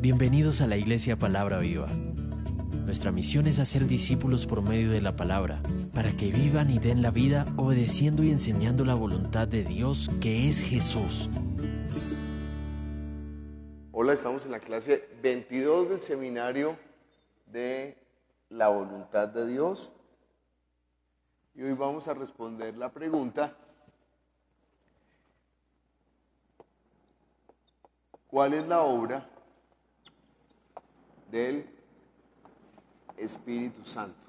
Bienvenidos a la Iglesia Palabra Viva. Nuestra misión es hacer discípulos por medio de la palabra, para que vivan y den la vida obedeciendo y enseñando la voluntad de Dios, que es Jesús. Hola, estamos en la clase 22 del seminario de la voluntad de Dios. Y hoy vamos a responder la pregunta: ¿cuál es la obra del Espíritu Santo?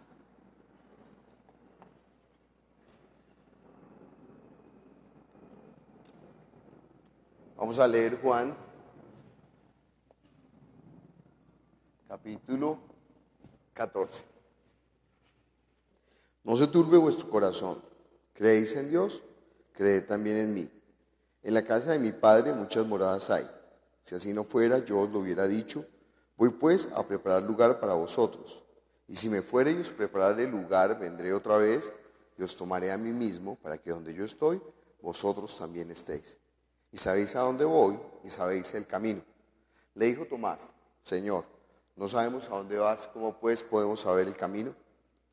Vamos a leer Juan, capítulo 14. No se turbe vuestro corazón. ¿Creéis en Dios? Creed también en mí. En la casa de mi Padre muchas moradas hay. Si así no fuera, yo os lo hubiera dicho. Voy pues a preparar lugar para vosotros. Y si me fuere y os prepararé lugar, vendré otra vez y os tomaré a mí mismo, para que donde yo estoy, vosotros también estéis. Y sabéis a dónde voy, y sabéis el camino. Le dijo Tomás: Señor, no sabemos a dónde vas, ¿cómo pues podemos saber el camino?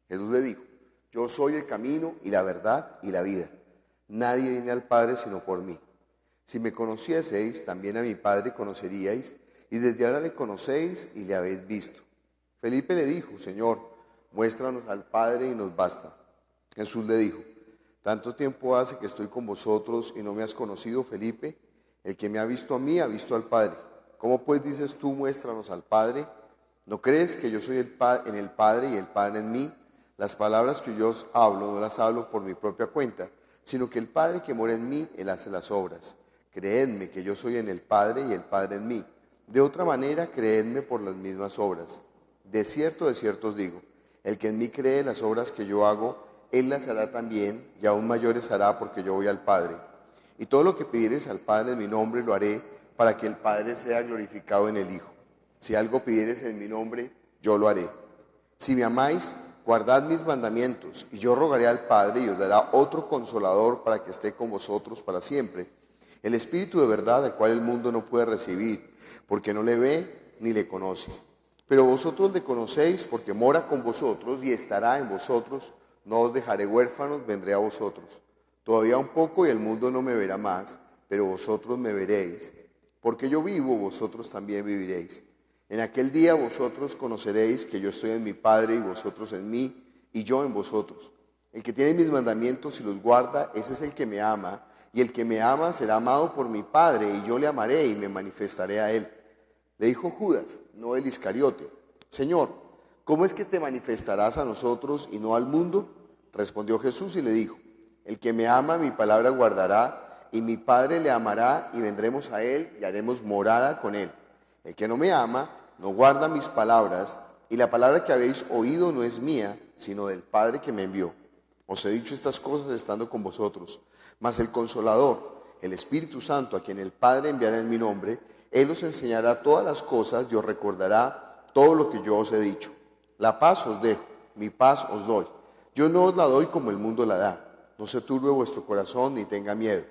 Jesús le dijo: Yo soy el camino y la verdad y la vida. Nadie viene al Padre sino por mí. Si me conocieseis, también a mi Padre conoceríais, y desde ahora le conocéis y le habéis visto. Felipe le dijo: Señor, muéstranos al Padre y nos basta. Jesús le dijo: ¿Tanto tiempo hace que estoy con vosotros y no me has conocido, Felipe? El que me ha visto a mí ha visto al Padre. ¿Cómo pues dices tú, muéstranos al Padre? ¿No crees que yo soy en el Padre y el Padre en mí? Las palabras que yo os hablo no las hablo por mi propia cuenta, sino que el Padre que mora en mí, Él hace las obras. Creedme que yo soy en el Padre y el Padre en mí. De otra manera, creedme por las mismas obras. De cierto os digo, el que en mí cree las obras que yo hago, Él las hará también, y aún mayores hará, porque yo voy al Padre. Y todo lo que pidiereis al Padre en mi nombre lo haré, para que el Padre sea glorificado en el Hijo. Si algo pidiereis en mi nombre, yo lo haré. Si me amáis, guardad mis mandamientos, y yo rogaré al Padre, y os dará otro Consolador para que esté con vosotros para siempre. El Espíritu de verdad, al cual el mundo no puede recibir, porque no le ve ni le conoce. Pero vosotros le conocéis, porque mora con vosotros y estará en vosotros. No os dejaré huérfanos, vendré a vosotros. Todavía un poco y el mundo no me verá más, pero vosotros me veréis. Porque yo vivo, vosotros también viviréis. En aquel día vosotros conoceréis que yo estoy en mi Padre y vosotros en mí, y yo en vosotros. El que tiene mis mandamientos y los guarda, ese es el que me ama, y el que me ama será amado por mi Padre, y yo le amaré y me manifestaré a él. Le dijo Judas, no el Iscariote: Señor, ¿cómo es que te manifestarás a nosotros y no al mundo? Respondió Jesús y le dijo: El que me ama, mi palabra guardará, y mi Padre le amará, y vendremos a él y haremos morada con él. El que no me ama, no guarda mis palabras, y la palabra que habéis oído no es mía, sino del Padre que me envió. Os he dicho estas cosas estando con vosotros. Mas el Consolador, el Espíritu Santo, a quien el Padre enviará en mi nombre, Él os enseñará todas las cosas y os recordará todo lo que yo os he dicho. La paz os dejo, mi paz os doy. Yo no os la doy como el mundo la da. No se turbe vuestro corazón ni tenga miedo.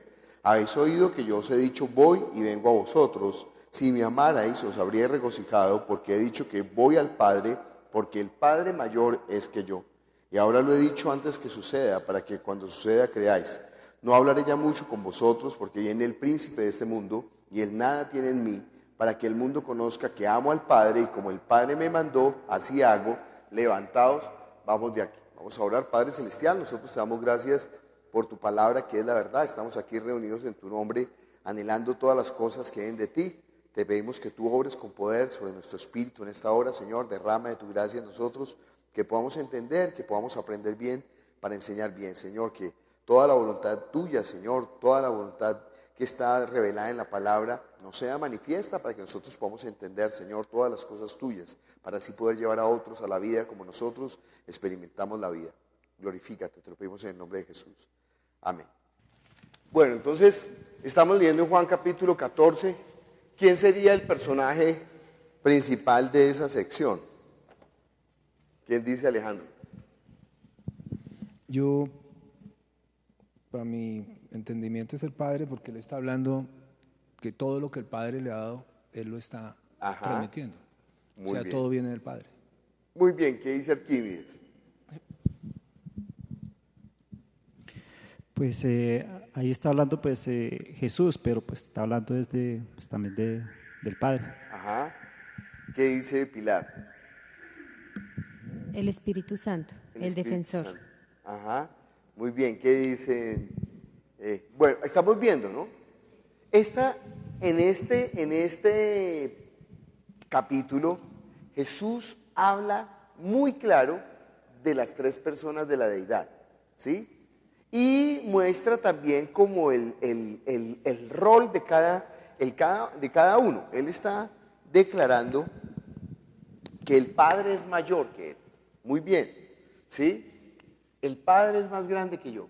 Habéis oído que yo os he dicho: voy y vengo a vosotros. Si me amarais, os habría regocijado, porque he dicho que voy al Padre, porque el Padre mayor es que yo. Y ahora lo he dicho antes que suceda, para que cuando suceda creáis. No hablaré ya mucho con vosotros, porque viene el príncipe de este mundo, y él nada tiene en mí, para que el mundo conozca que amo al Padre, y como el Padre me mandó, así hago. Levantaos, vamos de aquí. Vamos a orar. Padre Celestial, nosotros te damos gracias por tu palabra, que es la verdad. Estamos aquí reunidos en tu nombre, anhelando todas las cosas que vienen de ti. Te pedimos que tú obres con poder sobre nuestro espíritu en esta hora, Señor. Derrama de tu gracia en nosotros, que podamos entender, que podamos aprender bien para enseñar bien, Señor. Que toda la voluntad tuya, Señor, toda la voluntad que está revelada en la palabra, nos sea manifiesta, para que nosotros podamos entender, Señor, todas las cosas tuyas, para así poder llevar a otros a la vida como nosotros experimentamos la vida. Glorifícate, te lo pedimos en el nombre de Jesús. Amén. Bueno, entonces estamos leyendo en Juan capítulo 14. ¿Quién sería el personaje principal de esa sección? ¿Quién dice, Alejandro? Yo, para mi entendimiento, es el Padre, porque Él está hablando que todo lo que el Padre le ha dado, Él lo está Ajá. transmitiendo. Muy O sea, bien. todo viene del Padre. Muy bien, ¿qué dice Arquímedes? Pues ahí está hablando pues Jesús, pero pues está hablando desde pues, también del Padre. Ajá. ¿Qué dice Pilar? El Espíritu Santo, el Espíritu defensor. Santo. Ajá. Muy bien, ¿qué dicen? Bueno, estamos viendo, ¿no? En este capítulo, Jesús habla muy claro de las tres personas de la deidad, ¿sí? Y muestra también como el rol de cada uno. Él está declarando que el Padre es mayor que él. Muy bien, ¿sí? El Padre es más grande que yo.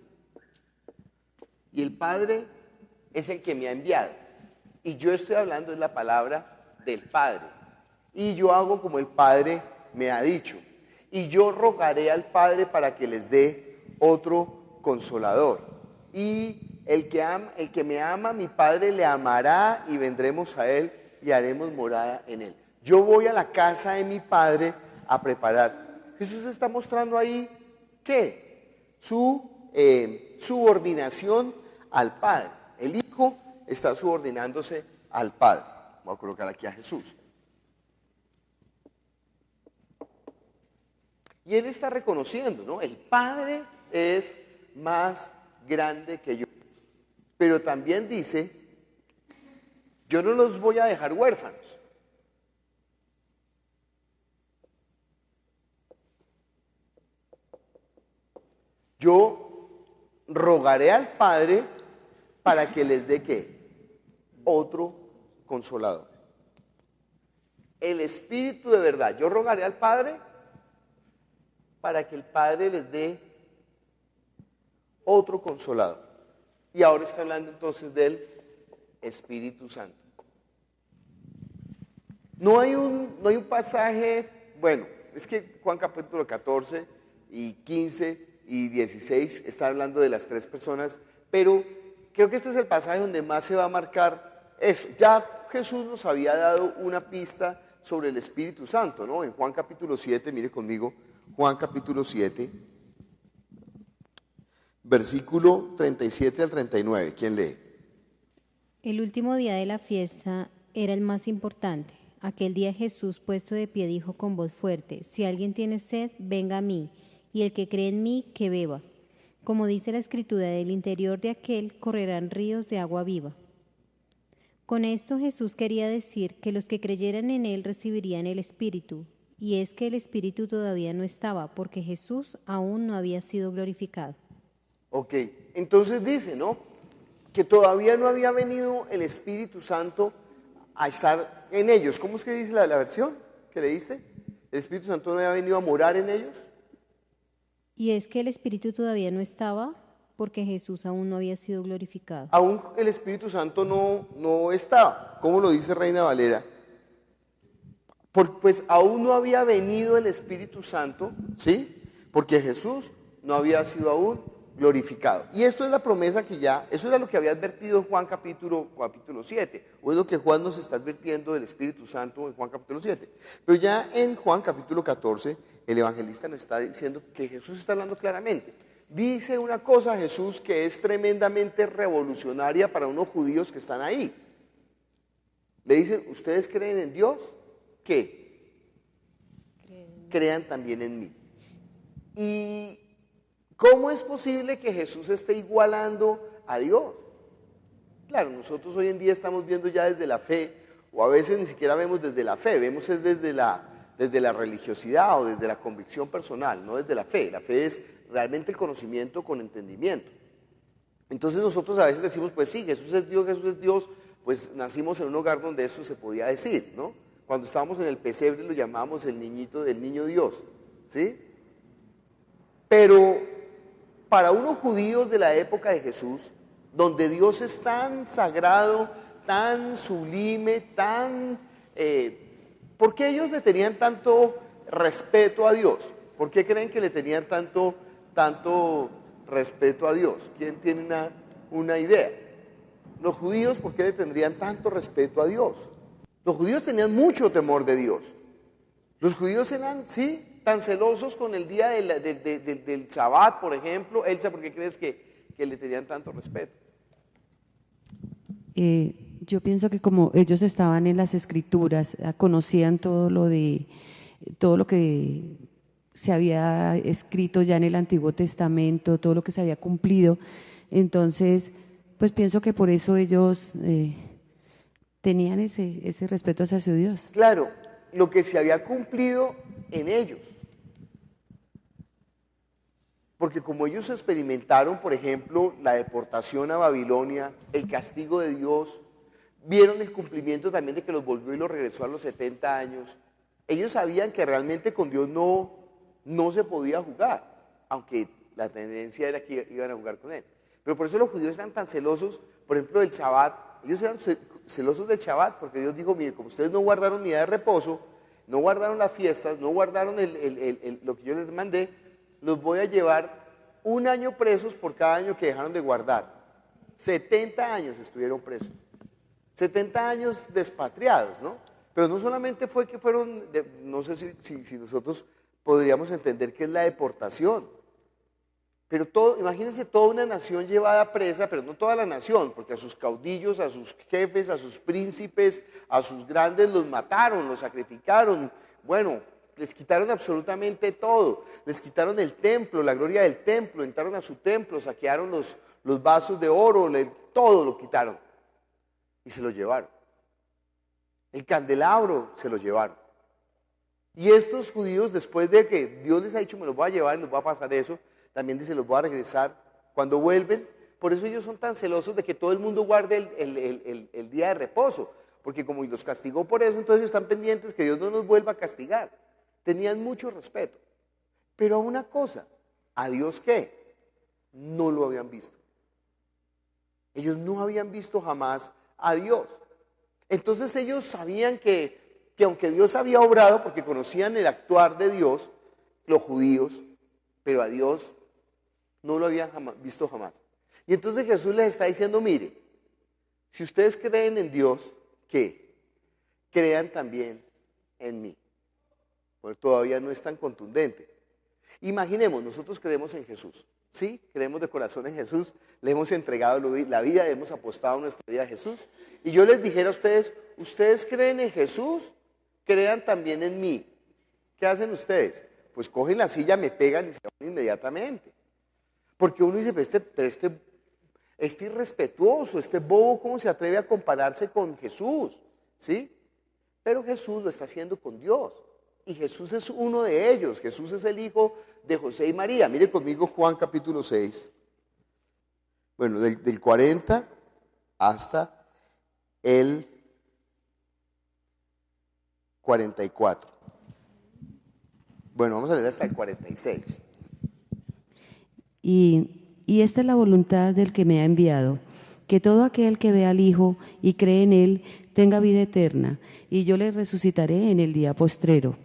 Y el Padre es el que me ha enviado. Y yo estoy hablando es la palabra del Padre. Y yo hago como el Padre me ha dicho. Y yo rogaré al Padre para que les dé otro consolador. Y el que me ama, mi Padre le amará y vendremos a él y haremos morada en él. Yo voy a la casa de mi Padre a preparar. Jesús está mostrando ahí, ¿qué? Su subordinación al Padre. El Hijo está subordinándose al Padre. Voy a colocar aquí a Jesús. Y él está reconociendo, ¿no? El Padre es más grande que yo. Pero también dice, yo no los voy a dejar huérfanos. Yo rogaré al Padre para que les dé ¿qué? Otro consolador. El Espíritu de verdad. Yo rogaré al Padre para que el Padre les dé otro consolador. Y ahora está hablando entonces del Espíritu Santo. No hay un pasaje, bueno, es que Juan capítulo 14 y 15 y 16 está hablando de las tres personas, pero creo que este es el pasaje donde más se va a marcar eso. Ya Jesús nos había dado una pista sobre el Espíritu Santo, ¿no? En Juan capítulo 7, mire conmigo, Juan capítulo 7, versículo 37 al 39, ¿quién lee? El último día de la fiesta era el más importante. Aquel día Jesús, puesto de pie, dijo con voz fuerte, si alguien tiene sed, venga a mí, y el que cree en mí, que beba. Como dice la Escritura, del interior de aquel correrán ríos de agua viva. Con esto Jesús quería decir que los que creyeran en él recibirían el Espíritu, y es que el Espíritu todavía no estaba, porque Jesús aún no había sido glorificado. Ok, entonces dice, ¿no? Que todavía no había venido el Espíritu Santo a estar en ellos. ¿Cómo es que dice la versión que leíste? ¿El Espíritu Santo no había venido a morar en ellos? Y es que el Espíritu todavía no estaba, porque Jesús aún no había sido glorificado. Aún el Espíritu Santo no estaba. ¿Cómo lo dice Reina Valera? Pues aún no había venido el Espíritu Santo, ¿sí? Porque Jesús no había sido aún glorificado. Y esto es la promesa que ya, eso era lo que había advertido Juan capítulo 7, o es lo que Juan nos está advirtiendo del Espíritu Santo en Juan capítulo 7. Pero ya en Juan capítulo 14, el evangelista nos está diciendo que Jesús está hablando claramente. Dice una cosa Jesús que es tremendamente revolucionaria para unos judíos que están ahí. Le dicen, ¿ustedes creen en Dios? ¿Qué? Crean también en mí. Y ¿cómo es posible que Jesús esté igualando a Dios? Claro, nosotros hoy en día estamos viendo ya desde la fe, o a veces ni siquiera vemos desde la fe, vemos es desde la religiosidad o desde la convicción personal, no desde la fe. La fe es realmente el conocimiento con entendimiento. Entonces nosotros a veces decimos, pues sí, Jesús es Dios, pues nacimos en un hogar donde eso se podía decir, ¿no? Cuando estábamos en el pesebre lo llamábamos el niño Dios, ¿sí? Pero para unos judíos de la época de Jesús, donde Dios es tan sagrado, tan sublime, ¿por qué ellos le tenían tanto respeto a Dios? ¿Por qué creen que le tenían tanto respeto a Dios? ¿Quién tiene una idea? Los judíos, ¿por qué le tendrían tanto respeto a Dios? Los judíos tenían mucho temor de Dios. Los judíos eran, sí, tan celosos con el día del Sabbat, por ejemplo. Elsa, ¿por qué crees que le tenían tanto respeto? Yo pienso que como ellos estaban en las escrituras, conocían todo lo que se había escrito ya en el Antiguo Testamento, todo lo que se había cumplido. Entonces, pues pienso que por eso ellos tenían ese respeto hacia su Dios. Claro, lo que se había cumplido en ellos. Porque como ellos experimentaron, por ejemplo, la deportación a Babilonia, el castigo de Dios, vieron el cumplimiento también de que los volvió y los regresó a los 70 años, ellos sabían que realmente con Dios no se podía jugar, aunque la tendencia era que iban a jugar con Él. Pero por eso los judíos eran tan celosos, por ejemplo, del Shabbat. Ellos eran celosos del Shabbat, porque Dios dijo, mire, como ustedes no guardaron mi día de reposo, no guardaron las fiestas, no guardaron lo que yo les mandé, los voy a llevar 1 año presos por cada año que dejaron de guardar. 70 años estuvieron presos. 70 años despatriados, ¿no? Pero no solamente fue que fueron, no sé si nosotros podríamos entender qué es la deportación. Pero imagínense toda una nación llevada presa, pero no toda la nación, porque a sus caudillos, a sus jefes, a sus príncipes, a sus grandes los mataron, los sacrificaron. Bueno, les quitaron absolutamente todo. Les quitaron el templo, la gloria del templo, entraron a su templo, saquearon los vasos de oro, todo lo quitaron. Y se lo llevaron. El candelabro se lo llevaron. Y estos judíos, después de que Dios les ha dicho, me los voy a llevar y les va a pasar eso, también dice, los voy a regresar. Cuando vuelven, por eso ellos son tan celosos de que todo el mundo guarde el día de reposo. Porque como los castigó por eso, entonces están pendientes que Dios no nos vuelva a castigar. Tenían mucho respeto. Pero a una cosa, ¿a Dios qué? No lo habían visto. Ellos no habían visto jamás a Dios. Entonces ellos sabían que aunque Dios había obrado, porque conocían el actuar de Dios, los judíos, pero a Dios no lo habían visto jamás. Y entonces Jesús les está diciendo, mire, si ustedes creen en Dios, ¿qué? Crean también en mí. Bueno, todavía no es tan contundente. Imaginemos, nosotros creemos en Jesús, ¿sí? Creemos de corazón en Jesús, le hemos entregado la vida, le hemos apostado nuestra vida a Jesús. Y yo les dijera a ustedes, ¿ustedes creen en Jesús? Crean también en mí. ¿Qué hacen ustedes? Pues cogen la silla, me pegan y se van inmediatamente. Porque uno dice, este irrespetuoso, este bobo, ¿cómo se atreve a compararse con Jesús? ¿Sí? Pero Jesús lo está haciendo con Dios. Y Jesús es uno de ellos. Jesús es el hijo de José y María. Mire conmigo Juan capítulo 6. Bueno, del 40 hasta el 44. Bueno, vamos a leer hasta el 46. Y esta es la voluntad del que me ha enviado, que todo aquel que vea al Hijo y cree en Él tenga vida eterna, y yo le resucitaré en el día postrero.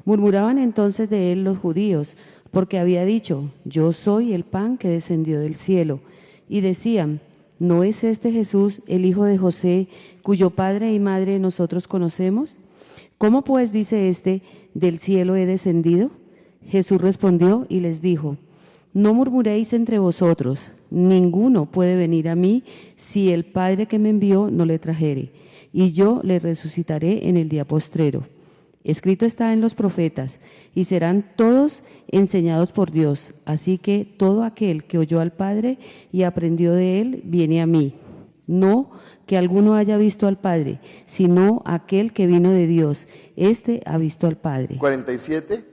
Murmuraban entonces de él los judíos, porque había dicho, yo soy el pan que descendió del cielo. Y decían, ¿no es este Jesús el hijo de José, cuyo padre y madre nosotros conocemos? ¿Cómo pues dice este, del cielo he descendido? Jesús respondió y les dijo, no murmuréis entre vosotros, ninguno puede venir a mí si el Padre que me envió no le trajere, y yo le resucitaré en el día postrero. Escrito está en los profetas, y serán todos enseñados por Dios. Así que todo aquel que oyó al Padre y aprendió de él, viene a mí. No que alguno haya visto al Padre, sino aquel que vino de Dios. Este ha visto al Padre. 47.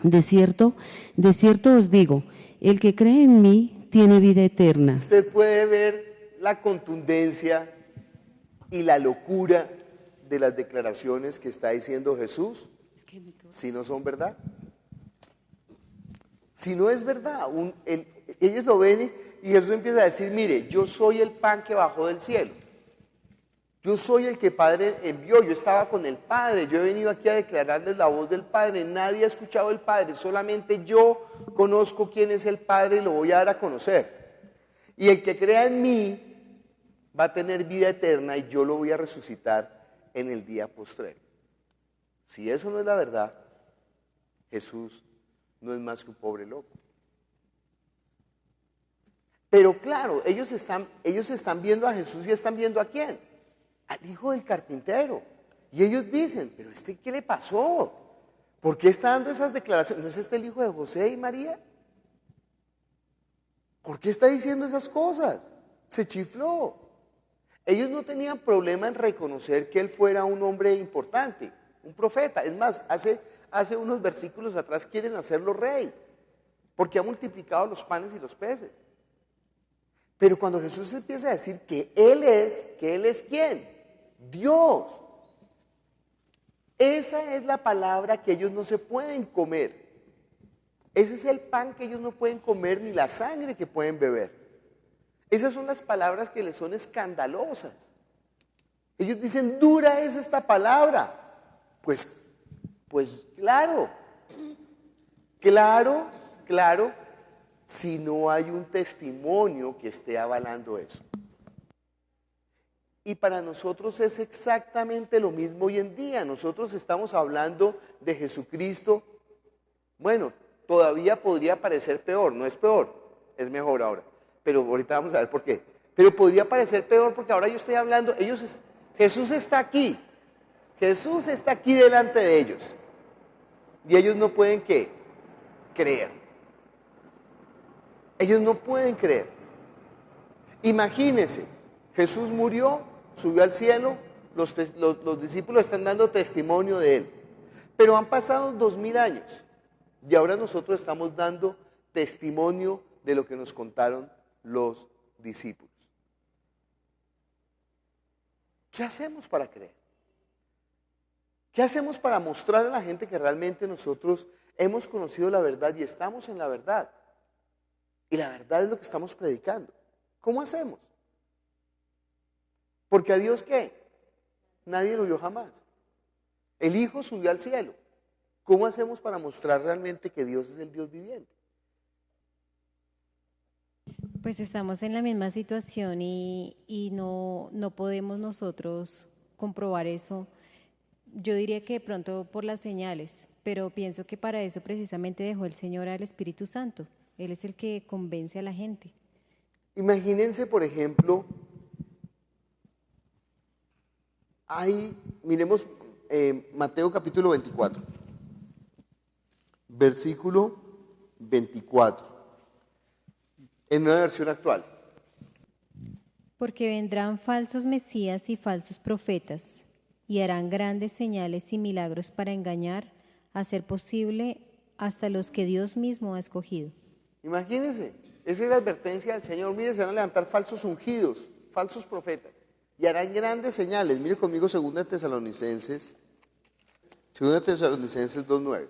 De cierto os digo, el que cree en mí tiene vida eterna. Usted puede ver la contundencia y la locura de las declaraciones que está diciendo Jesús, si no son verdad. Si no es verdad, ellos lo ven y Jesús empieza a decir, mire, yo soy el pan que bajó del cielo. Yo soy el que el Padre envió, yo estaba con el Padre, yo he venido aquí a declararles la voz del Padre, nadie ha escuchado al Padre, solamente yo conozco quién es el Padre y lo voy a dar a conocer. Y el que crea en mí va a tener vida eterna y yo lo voy a resucitar en el día postrero. Si eso no es la verdad, Jesús no es más que un pobre loco. Pero claro, ellos están viendo a Jesús y están viendo ¿a quién? Al hijo del carpintero. Y ellos dicen, pero ¿qué le pasó? ¿Por qué está dando esas declaraciones? ¿No es el hijo de José y María? ¿Por qué está diciendo esas cosas? Se chifló. Ellos no tenían problema en reconocer que él fuera un hombre importante, un profeta. Es más, hace unos versículos atrás quieren hacerlo rey, porque ha multiplicado los panes y los peces. Pero cuando Jesús empieza a decir que Él es ¿quién? Dios. Esa es la palabra que ellos no se pueden comer. Ese es el pan que ellos no pueden comer ni la sangre que pueden beber. Esas son las palabras que les son escandalosas. Ellos dicen, dura es esta palabra. Pues claro, si no hay un testimonio que esté avalando eso. Y para nosotros es exactamente lo mismo hoy en día. Nosotros estamos hablando de Jesucristo. Bueno, todavía podría parecer peor, no es peor, es mejor ahora. Pero ahorita vamos a ver por qué. Pero podría parecer peor porque ahora yo estoy hablando, Jesús está aquí. Jesús está aquí delante de ellos. Y ellos no pueden ¿qué? Creer. Ellos no pueden creer. Imagínense, Jesús murió, subió al cielo, los discípulos están dando testimonio de él. Pero han pasado 2000 años y ahora nosotros estamos dando testimonio de lo que nos contaron los discípulos. ¿Qué hacemos para creer? ¿Qué hacemos para mostrar a la gente que realmente nosotros hemos conocido la verdad y estamos en la verdad? Y la verdad es lo que estamos predicando. ¿Cómo hacemos? Porque a Dios ¿qué? Nadie lo vio jamás. El Hijo subió al cielo. ¿Cómo hacemos para mostrar realmente que Dios es el Dios viviente? Pues estamos en la misma situación y no podemos nosotros comprobar eso. Yo diría que de pronto por las señales, pero pienso que para eso precisamente dejó el Señor al Espíritu Santo. Él es el que convence a la gente. Imagínense, por ejemplo, miremos Mateo capítulo 24, versículo 24, en una versión actual. Porque vendrán falsos mesías y falsos profetas, y harán grandes señales y milagros para engañar, a ser posible, hasta los que Dios mismo ha escogido. Imagínense, esa es la advertencia del Señor. Mire, se van a levantar falsos ungidos, falsos profetas, y harán grandes señales. Mire conmigo 2 Tesalonicenses 2:9.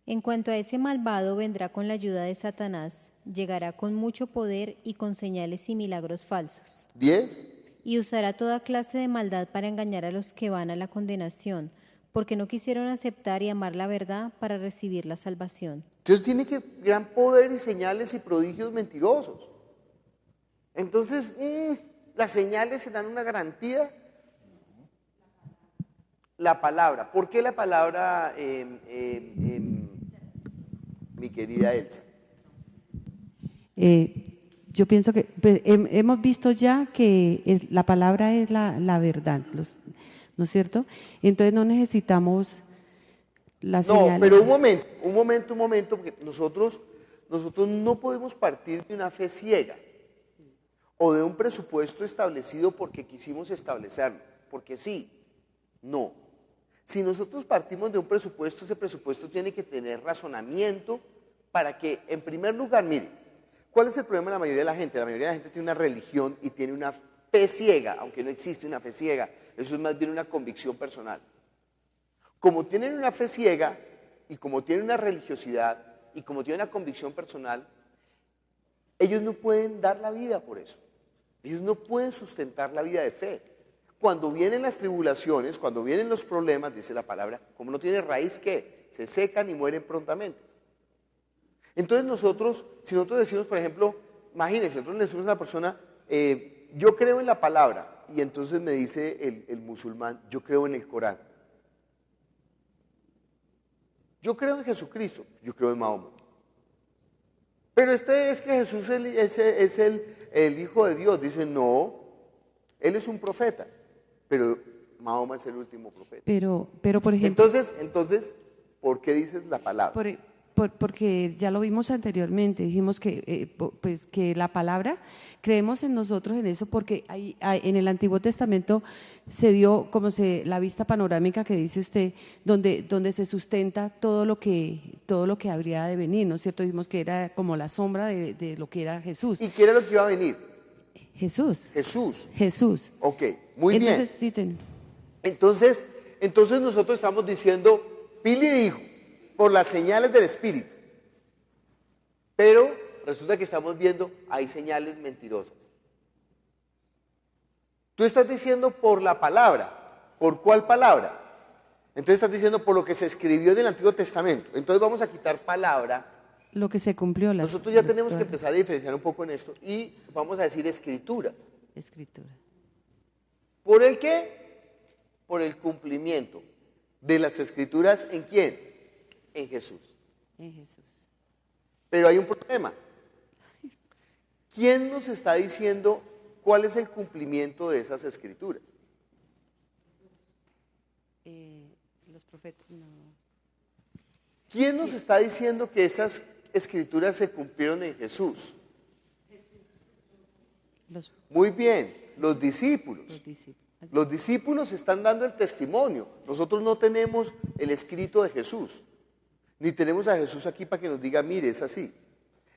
En cuanto a ese malvado, vendrá con la ayuda de Satanás, llegará con mucho poder y con señales y milagros falsos. 10. Y usará toda clase de maldad para engañar a los que van a la condenación, porque no quisieron aceptar y amar la verdad para recibir la salvación. Entonces tiene que gran poder y señales y prodigios mentirosos. Entonces, las señales serán una garantía. La palabra. ¿Por qué la palabra, mi querida Elsa? Yo pienso que hemos visto ya que la palabra es la verdad, ¿no es cierto? Entonces no necesitamos la señal. No, pero un momento, porque nosotros no podemos partir de una fe ciega o de un presupuesto establecido porque quisimos establecerlo, porque sí, no. Si nosotros partimos de un presupuesto, ese presupuesto tiene que tener razonamiento para que, en primer lugar, mire, ¿cuál es el problema de la mayoría de la gente? La mayoría de la gente tiene una religión y tiene una fe ciega, aunque no existe una fe ciega, eso es más bien una convicción personal. Como tienen una fe ciega y como tienen una religiosidad y como tienen una convicción personal, ellos no pueden dar la vida por eso. Ellos no pueden sustentar la vida de fe. Cuando vienen las tribulaciones, cuando vienen los problemas, dice la palabra, como no tiene raíz, ¿qué? Se secan y mueren prontamente. Entonces si nosotros decimos, por ejemplo, imagínense, nosotros le decimos a una persona, yo creo en la palabra, y entonces me dice el musulmán, yo creo en el Corán. Yo creo en Jesucristo, yo creo en Mahoma. Pero es que Jesús es el Hijo de Dios. Dice, no, Él es un profeta, pero Mahoma es el último profeta. Pero por ejemplo... Entonces, ¿por qué dices la palabra? Porque ya lo vimos anteriormente, dijimos que, pues, que la palabra, creemos en nosotros en eso, porque en el Antiguo Testamento se dio como la vista panorámica que dice usted, donde se sustenta todo lo que habría de venir, ¿no es cierto? Dijimos que era como la sombra de lo que era Jesús. ¿Y qué era lo que iba a venir? Jesús. Ok, muy bien. Sí, Entonces nosotros estamos diciendo, Pili dijo, por las señales del Espíritu. Pero resulta que estamos viendo, hay señales mentirosas. Tú estás diciendo por la palabra. ¿Por cuál palabra? Entonces estás diciendo por lo que se escribió en el Antiguo Testamento. Entonces vamos a quitar palabra. Lo que se cumplió. Nosotros ya tenemos que empezar a diferenciar un poco en esto y vamos a decir escrituras. Escritura. ¿Por el qué? Por el cumplimiento de las escrituras. ¿En quién? En Jesús. En Jesús. Pero hay un problema. ¿Quién nos está diciendo cuál es el cumplimiento de esas escrituras? Los profetas, no. ¿Quién nos está diciendo que esas escrituras se cumplieron en Jesús? Muy bien, los discípulos. Los discípulos están dando el testimonio. Nosotros no tenemos el escrito de Jesús, ni tenemos a Jesús aquí para que nos diga, mire, es así.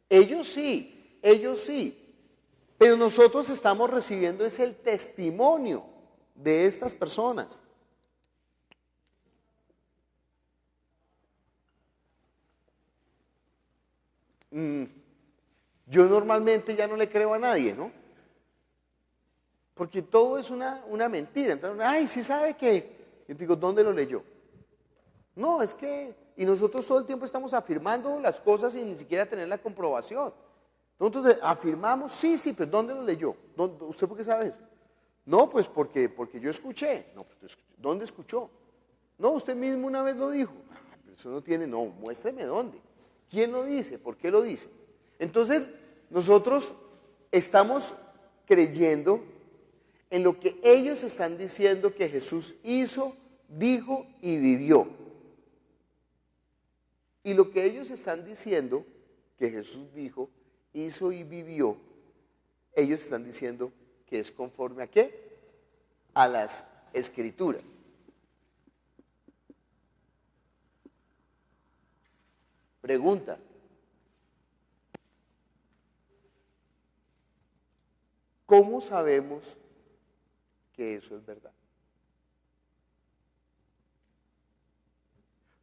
Ellos sí. Pero nosotros estamos recibiendo es el testimonio de estas personas. Yo normalmente ya no le creo a nadie, ¿no? Porque todo es una mentira. Entonces, ay, sí sabe que. Yo digo, ¿dónde lo leyó? No, es que. Y nosotros todo el tiempo estamos afirmando las cosas sin ni siquiera tener la comprobación. Entonces afirmamos, sí, pero ¿dónde lo leyó? ¿Usted por qué sabe eso? No, pues porque yo escuché. No, pues, ¿dónde escuchó? No, usted mismo una vez lo dijo. Pero eso no tiene, no, muéstreme dónde. ¿Quién lo dice? ¿Por qué lo dice? Entonces, nosotros estamos creyendo en lo que ellos están diciendo que Jesús hizo, dijo y vivió. Y lo que ellos están diciendo que Jesús dijo, hizo y vivió, ellos están diciendo que es conforme ¿a qué? A las Escrituras. Pregunta. ¿Cómo sabemos que eso es verdad?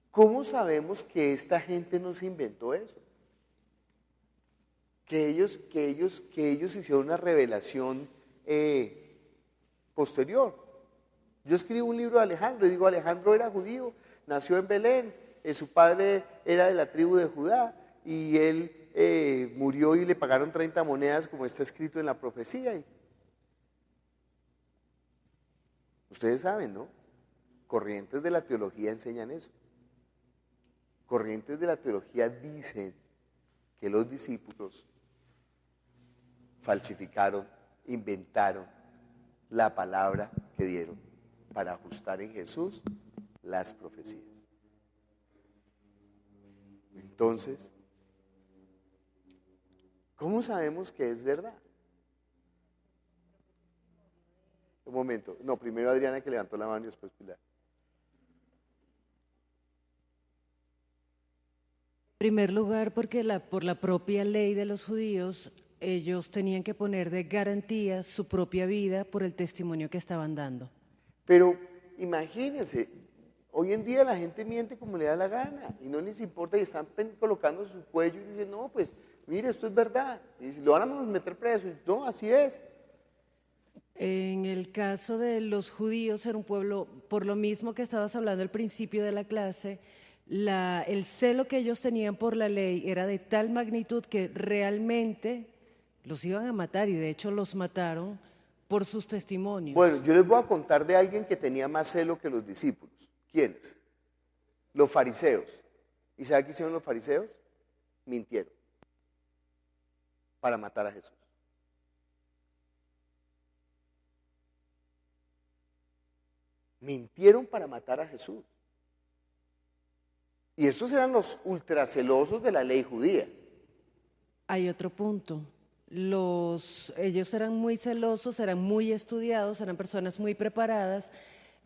¿Cómo sabemos que esta gente no se inventó eso? Que ellos hicieron una revelación posterior. Yo escribo un libro de Alejandro y digo, Alejandro era judío, nació en Belén, su padre era de la tribu de Judá y él murió y le pagaron 30 monedas como está escrito en la profecía. Ustedes saben, ¿no? Corrientes de la teología enseñan eso. Corrientes de la teología dicen que los discípulos falsificaron, inventaron la palabra que dieron para ajustar en Jesús las profecías. Entonces, ¿cómo sabemos que es verdad? Un momento, no, primero Adriana que levantó la mano y después Pilar. En primer lugar, porque por la propia ley de los judíos, ellos tenían que poner de garantía su propia vida por el testimonio que estaban dando. Pero imagínense, hoy en día la gente miente como le da la gana y no les importa y están colocando su cuello y dicen, no, pues mire, esto es verdad. Y si lo van a meter preso, y no, así es. En el caso de los judíos, era un pueblo, por lo mismo que estabas hablando al principio de la clase, el celo que ellos tenían por la ley era de tal magnitud que realmente los iban a matar y de hecho los mataron por sus testimonios. Bueno, yo les voy a contar de alguien que tenía más celo que los discípulos. ¿Quiénes? Los fariseos. ¿Y sabe qué hicieron los fariseos? Mintieron para matar a Jesús. Mintieron para matar a Jesús. Y estos eran los ultracelosos de la ley judía. Hay otro punto. Ellos eran muy celosos, eran muy estudiados, eran personas muy preparadas.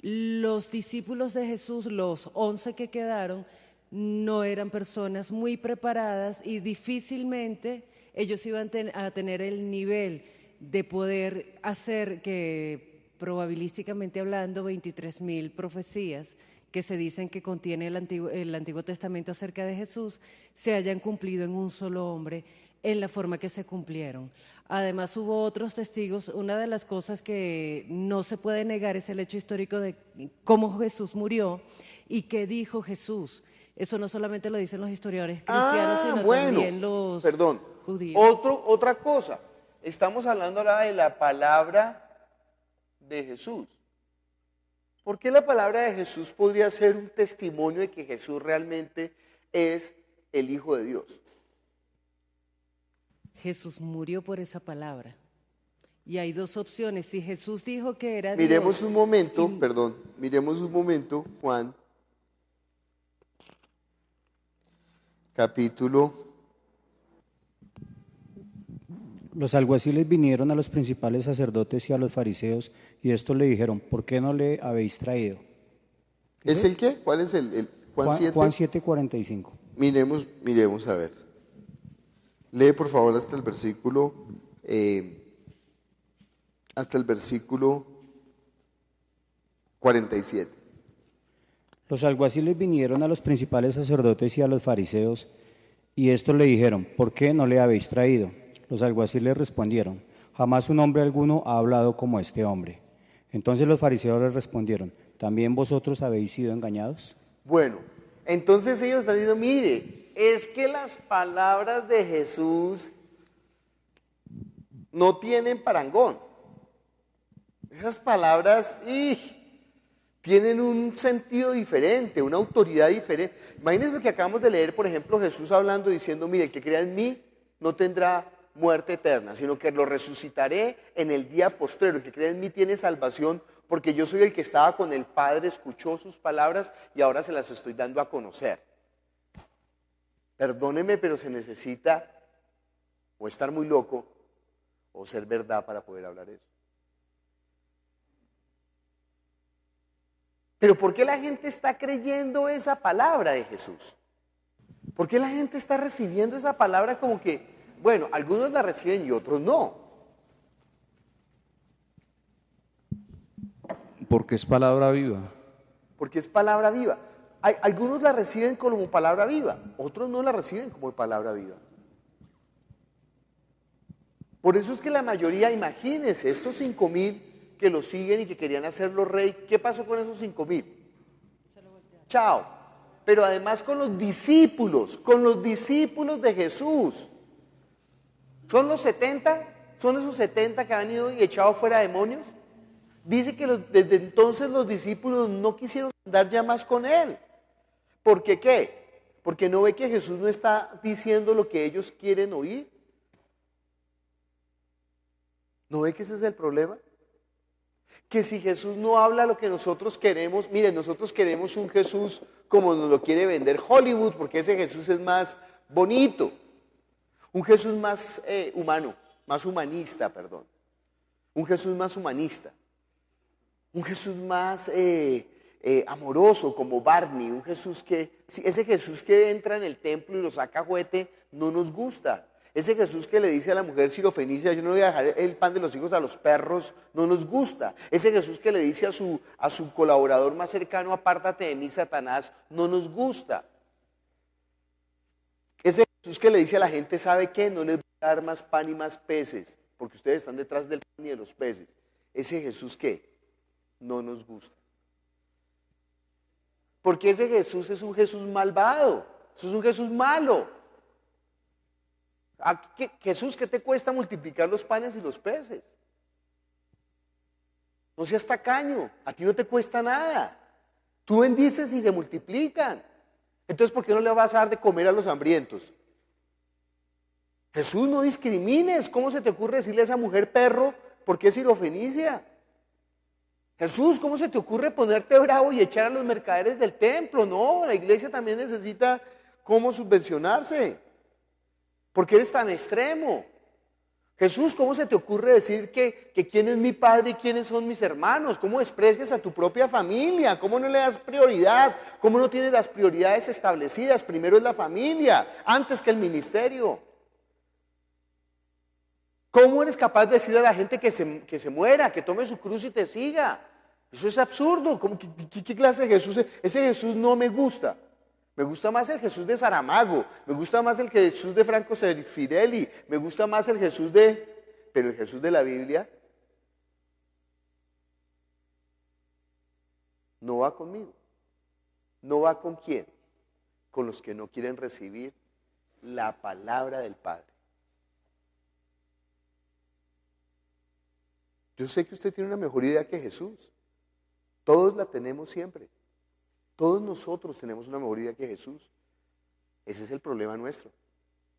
Los discípulos de Jesús, los 11 que quedaron, no eran personas muy preparadas y difícilmente ellos iban a tener el nivel de poder hacer que, probabilísticamente hablando, 23,000 profecías que se dicen que contiene el Antiguo Testamento acerca de Jesús se hayan cumplido en un solo hombre en la forma que se cumplieron. Además hubo otros testigos. Una de las cosas que no se puede negar es el hecho histórico de cómo Jesús murió y qué dijo Jesús. Eso no solamente lo dicen los historiadores cristianos, sino también los judíos. Otra cosa, estamos hablando ahora de la palabra de Jesús. ¿Por qué la palabra de Jesús podría ser un testimonio de que Jesús realmente es el Hijo de Dios? Jesús murió por esa palabra. Y hay dos opciones. Si Jesús dijo que era miremos Dios, miremos un momento, Juan, capítulo. Los alguaciles vinieron a los principales sacerdotes y a los fariseos, y estos le dijeron: ¿por qué no le habéis traído? ¿Es el qué? ¿Cuál es el Juan 7? Juan 7:45. Miremos a ver. Lee por favor hasta el versículo 47. Los alguaciles vinieron a los principales sacerdotes y a los fariseos, y estos le dijeron: ¿por qué no le habéis traído? Los alguaciles respondieron: jamás un hombre alguno ha hablado como este hombre. Entonces los fariseos les respondieron: ¿también vosotros habéis sido engañados? Bueno, entonces ellos están diciendo: mire, es que las palabras de Jesús no tienen parangón. Esas palabras tienen un sentido diferente, una autoridad diferente. Imagínense lo que acabamos de leer, por ejemplo, Jesús hablando, diciendo: mire, el que crea en mí no tendrá muerte eterna, sino que lo resucitaré en el día postrero. El que cree en mí tiene salvación, porque yo soy el que estaba con el Padre, escuchó sus palabras y ahora se las estoy dando a conocer. Perdóneme, pero se necesita o estar muy loco o ser verdad para poder hablar eso. Pero ¿por qué la gente está creyendo esa palabra de Jesús? ¿Por qué la gente está recibiendo esa palabra como que, bueno, algunos la reciben y otros no? Porque es palabra viva. Porque es palabra viva. Algunos la reciben como palabra viva, otros no la reciben como palabra viva. Por eso es que la mayoría, imagínense, estos 5,000 que lo siguen y que querían hacerlo rey, ¿qué pasó con esos 5,000? Chao. Pero además con los discípulos de Jesús. ¿Son los 70? ¿Son esos 70 que han ido y echado fuera demonios? Dice que desde entonces los discípulos no quisieron andar ya más con él. ¿Por qué qué? Porque no ve que Jesús no está diciendo lo que ellos quieren oír. ¿No ve que ese es el problema? Que si Jesús no habla lo que nosotros queremos, miren, nosotros queremos un Jesús como nos lo quiere vender Hollywood, porque ese Jesús es más bonito. Un Jesús más humano, más humanista, perdón. Un Jesús más humanista. Un Jesús más amoroso, como Barney. Un Jesús ese Jesús que entra en el templo y lo saca a juguete, no nos gusta. Ese Jesús que le dice a la mujer sirofenicia: yo no voy a dejar el pan de los hijos a los perros, no nos gusta. Ese Jesús que le dice a su colaborador más cercano: apártate de mí, Satanás, no nos gusta. Ese Jesús que le dice a la gente: ¿sabe qué? No les voy a dar más pan y más peces, porque ustedes están detrás del pan y de los peces. Ese Jesús que no nos gusta. Porque ese Jesús es un Jesús malvado, eso es un Jesús malo. Jesús, ¿qué te cuesta multiplicar los panes y los peces? No seas tacaño, a ti no te cuesta nada. Tú bendices y se multiplican. Entonces, ¿por qué no le vas a dar de comer a los hambrientos? Jesús, no discrimines. ¿Cómo se te ocurre decirle a esa mujer perro porque es sirofenicia? Jesús, ¿cómo se te ocurre ponerte bravo y echar a los mercaderes del templo? No, la iglesia también necesita cómo subvencionarse. ¿Por qué eres tan extremo? Jesús, ¿cómo se te ocurre decir que quién es mi padre y quiénes son mis hermanos? ¿Cómo desprecias a tu propia familia? ¿Cómo no le das prioridad? ¿Cómo no tienes las prioridades establecidas? Primero es la familia, antes que el ministerio. ¿Cómo eres capaz de decirle a la gente que se muera, que tome su cruz y te siga? Eso es absurdo. ¿Qué clase de Jesús es? Ese Jesús no me gusta. Me gusta más el Jesús de Saramago, me gusta más el Jesús de Franco Sefirelli, me gusta más el Jesús pero el Jesús de la Biblia no va conmigo. ¿No va con quién? Con los que no quieren recibir la palabra del Padre. Yo sé que usted tiene una mejor idea que Jesús. Todos la tenemos siempre. Todos nosotros tenemos una mejor idea que Jesús. Ese es el problema nuestro.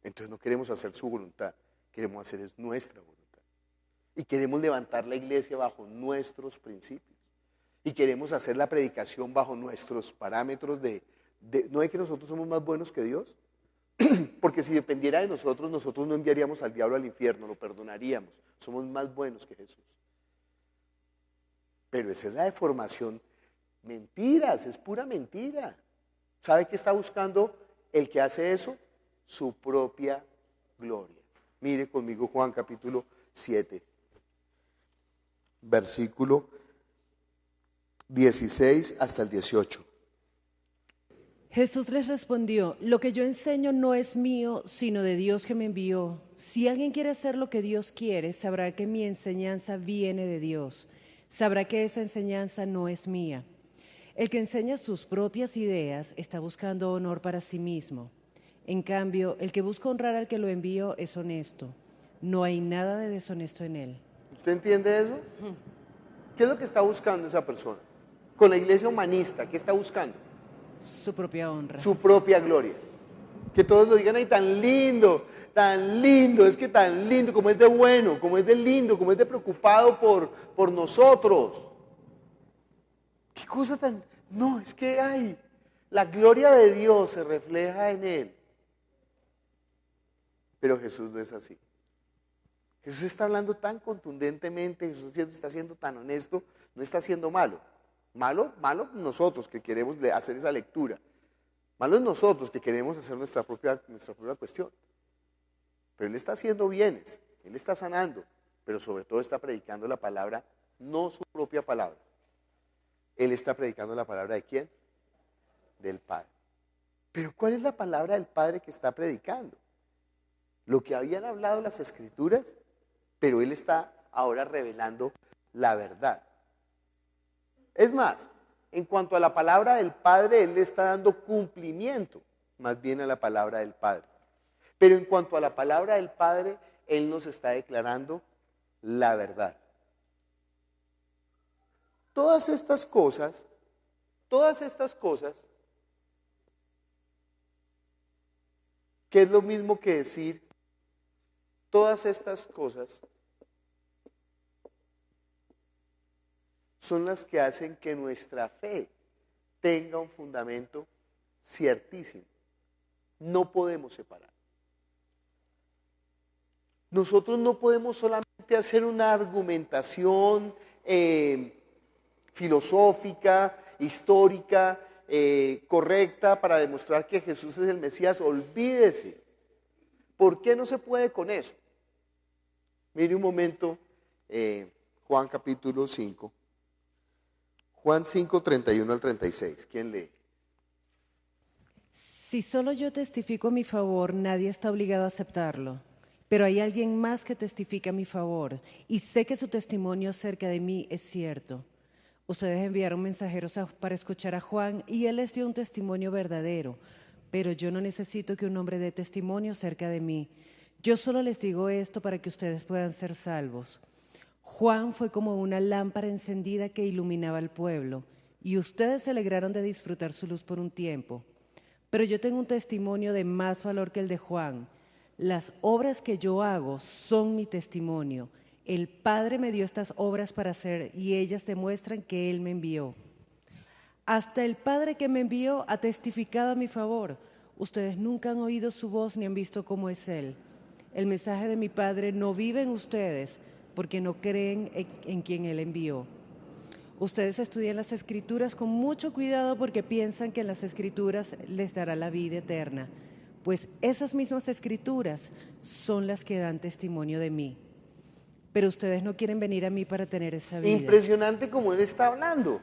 Entonces no queremos hacer su voluntad, queremos hacer nuestra voluntad. Y queremos levantar la iglesia bajo nuestros principios. Y queremos hacer la predicación bajo nuestros parámetros ¿no es que nosotros somos más buenos que Dios? Porque si dependiera de nosotros, nosotros no enviaríamos al diablo al infierno, lo perdonaríamos. Somos más buenos que Jesús. Pero esa es la deformación. Mentiras, es pura mentira. ¿Sabe qué está buscando el que hace eso? Su propia gloria. Mire conmigo Juan capítulo 7, versículo 16 hasta el 18. Jesús les respondió: lo que yo enseño no es mío, sino de Dios que me envió. Si alguien quiere hacer lo que Dios quiere, sabrá que mi enseñanza viene de Dios. Sabrá que esa enseñanza no es mía. El que enseña sus propias ideas está buscando honor para sí mismo. En cambio, el que busca honrar al que lo envió es honesto. No hay nada de deshonesto en él. ¿Usted entiende eso? ¿Qué es lo que está buscando esa persona? Con la iglesia humanista, ¿qué está buscando? Su propia honra. Su propia gloria. Que todos lo digan ahí, tan lindo, es que tan lindo, como es de bueno, como es de lindo, como es de preocupado por nosotros. ¿Qué cosa tan...? No, es que la gloria de Dios se refleja en él. Pero Jesús no es así. Jesús está hablando tan contundentemente, Jesús está siendo tan honesto, no está siendo malo. Malo nosotros que queremos hacer esa lectura. Malo nosotros que queremos hacer nuestra propia cuestión. Pero Él está haciendo bienes, Él está sanando, pero sobre todo está predicando la palabra, no su propia palabra. Él está predicando la palabra ¿de quién? Del Padre. Pero ¿cuál es la palabra del Padre que está predicando? Lo que habían hablado las Escrituras, pero Él está ahora revelando la verdad. Es más, en cuanto a la palabra del Padre, Él le está dando cumplimiento, más bien a la palabra del Padre. Pero en cuanto a la palabra del Padre, Él nos está declarando la verdad. Todas estas cosas, que es lo mismo que decir, todas estas cosas son las que hacen que nuestra fe tenga un fundamento ciertísimo. No podemos separar. Nosotros no podemos solamente hacer una argumentación filosófica, histórica, correcta para demostrar que Jesús es el Mesías. Olvídese. ¿Por qué no se puede con eso? Mire un momento Juan capítulo 5. Juan 5, 31 al 36. ¿Quién lee? Si solo yo testifico a mi favor, nadie está obligado a aceptarlo. Pero hay alguien más que testifica a mi favor, y sé que su testimonio acerca de mí es cierto. Ustedes enviaron mensajeros para escuchar a Juan, y él les dio un testimonio verdadero. Pero yo no necesito que un hombre dé testimonio acerca de mí. Yo solo les digo esto para que ustedes puedan ser salvos. Juan fue como una lámpara encendida que iluminaba al pueblo, y ustedes se alegraron de disfrutar su luz por un tiempo. Pero yo tengo un testimonio de más valor que el de Juan. Las obras que yo hago son mi testimonio. El Padre me dio estas obras para hacer, y ellas demuestran que Él me envió. Hasta el Padre que me envió ha testificado a mi favor. Ustedes nunca han oído su voz ni han visto cómo es Él. El mensaje de mi Padre no vive en ustedes porque no creen en quien Él envió. Ustedes estudian las Escrituras con mucho cuidado porque piensan que en las Escrituras les dará la vida eterna, pues esas mismas Escrituras son las que dan testimonio de mí. Pero ustedes no quieren venir a mí para tener esa vida. Impresionante como él está hablando.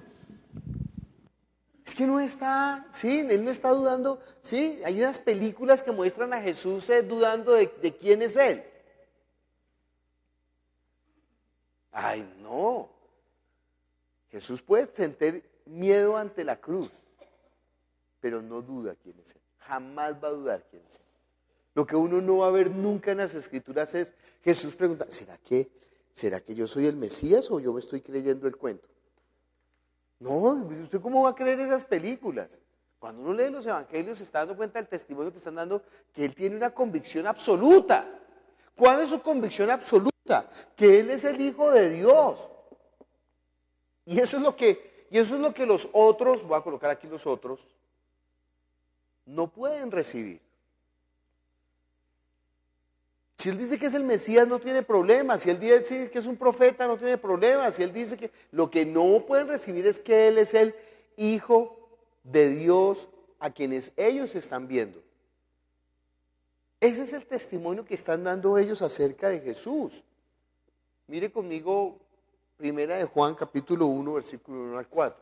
Es que no está, sí, él no está dudando, sí, hay unas películas que muestran a Jesús dudando de quién es él. Ay, no. Jesús puede sentir miedo ante la cruz, pero no duda quién es él. Jamás va a dudar quién es él. Lo que uno no va a ver nunca en las Escrituras es, Jesús pregunta, ¿será que yo soy el Mesías o yo me estoy creyendo el cuento? No, ¿usted cómo va a creer esas películas? Cuando uno lee los evangelios se está dando cuenta del testimonio que están dando, que él tiene una convicción absoluta. ¿Cuál es su convicción absoluta? Que él es el Hijo de Dios. Y eso es lo que los otros, voy a colocar aquí los otros, no pueden recibir. Si él dice que es el Mesías, no tiene problema. Si él dice que es un profeta, no tiene problema. Si él dice que lo que no pueden recibir es que él es el Hijo de Dios a quienes ellos están viendo. Ese es el testimonio que están dando ellos acerca de Jesús. Mire conmigo, primera de Juan, capítulo 1, versículo 1 al 4.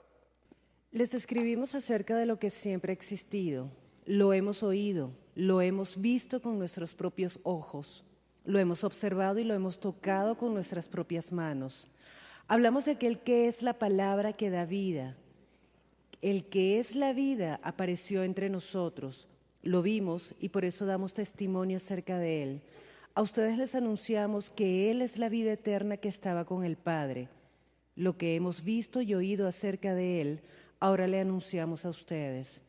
Les escribimos acerca de lo que siempre ha existido. Lo hemos oído, lo hemos visto con nuestros propios ojos. Lo hemos observado y lo hemos tocado con nuestras propias manos. Hablamos de aquel que es la palabra que da vida. El que es la vida apareció entre nosotros. Lo vimos y por eso damos testimonio acerca de él. A ustedes les anunciamos que él es la vida eterna que estaba con el Padre. Lo que hemos visto y oído acerca de él, ahora le anunciamos a ustedes.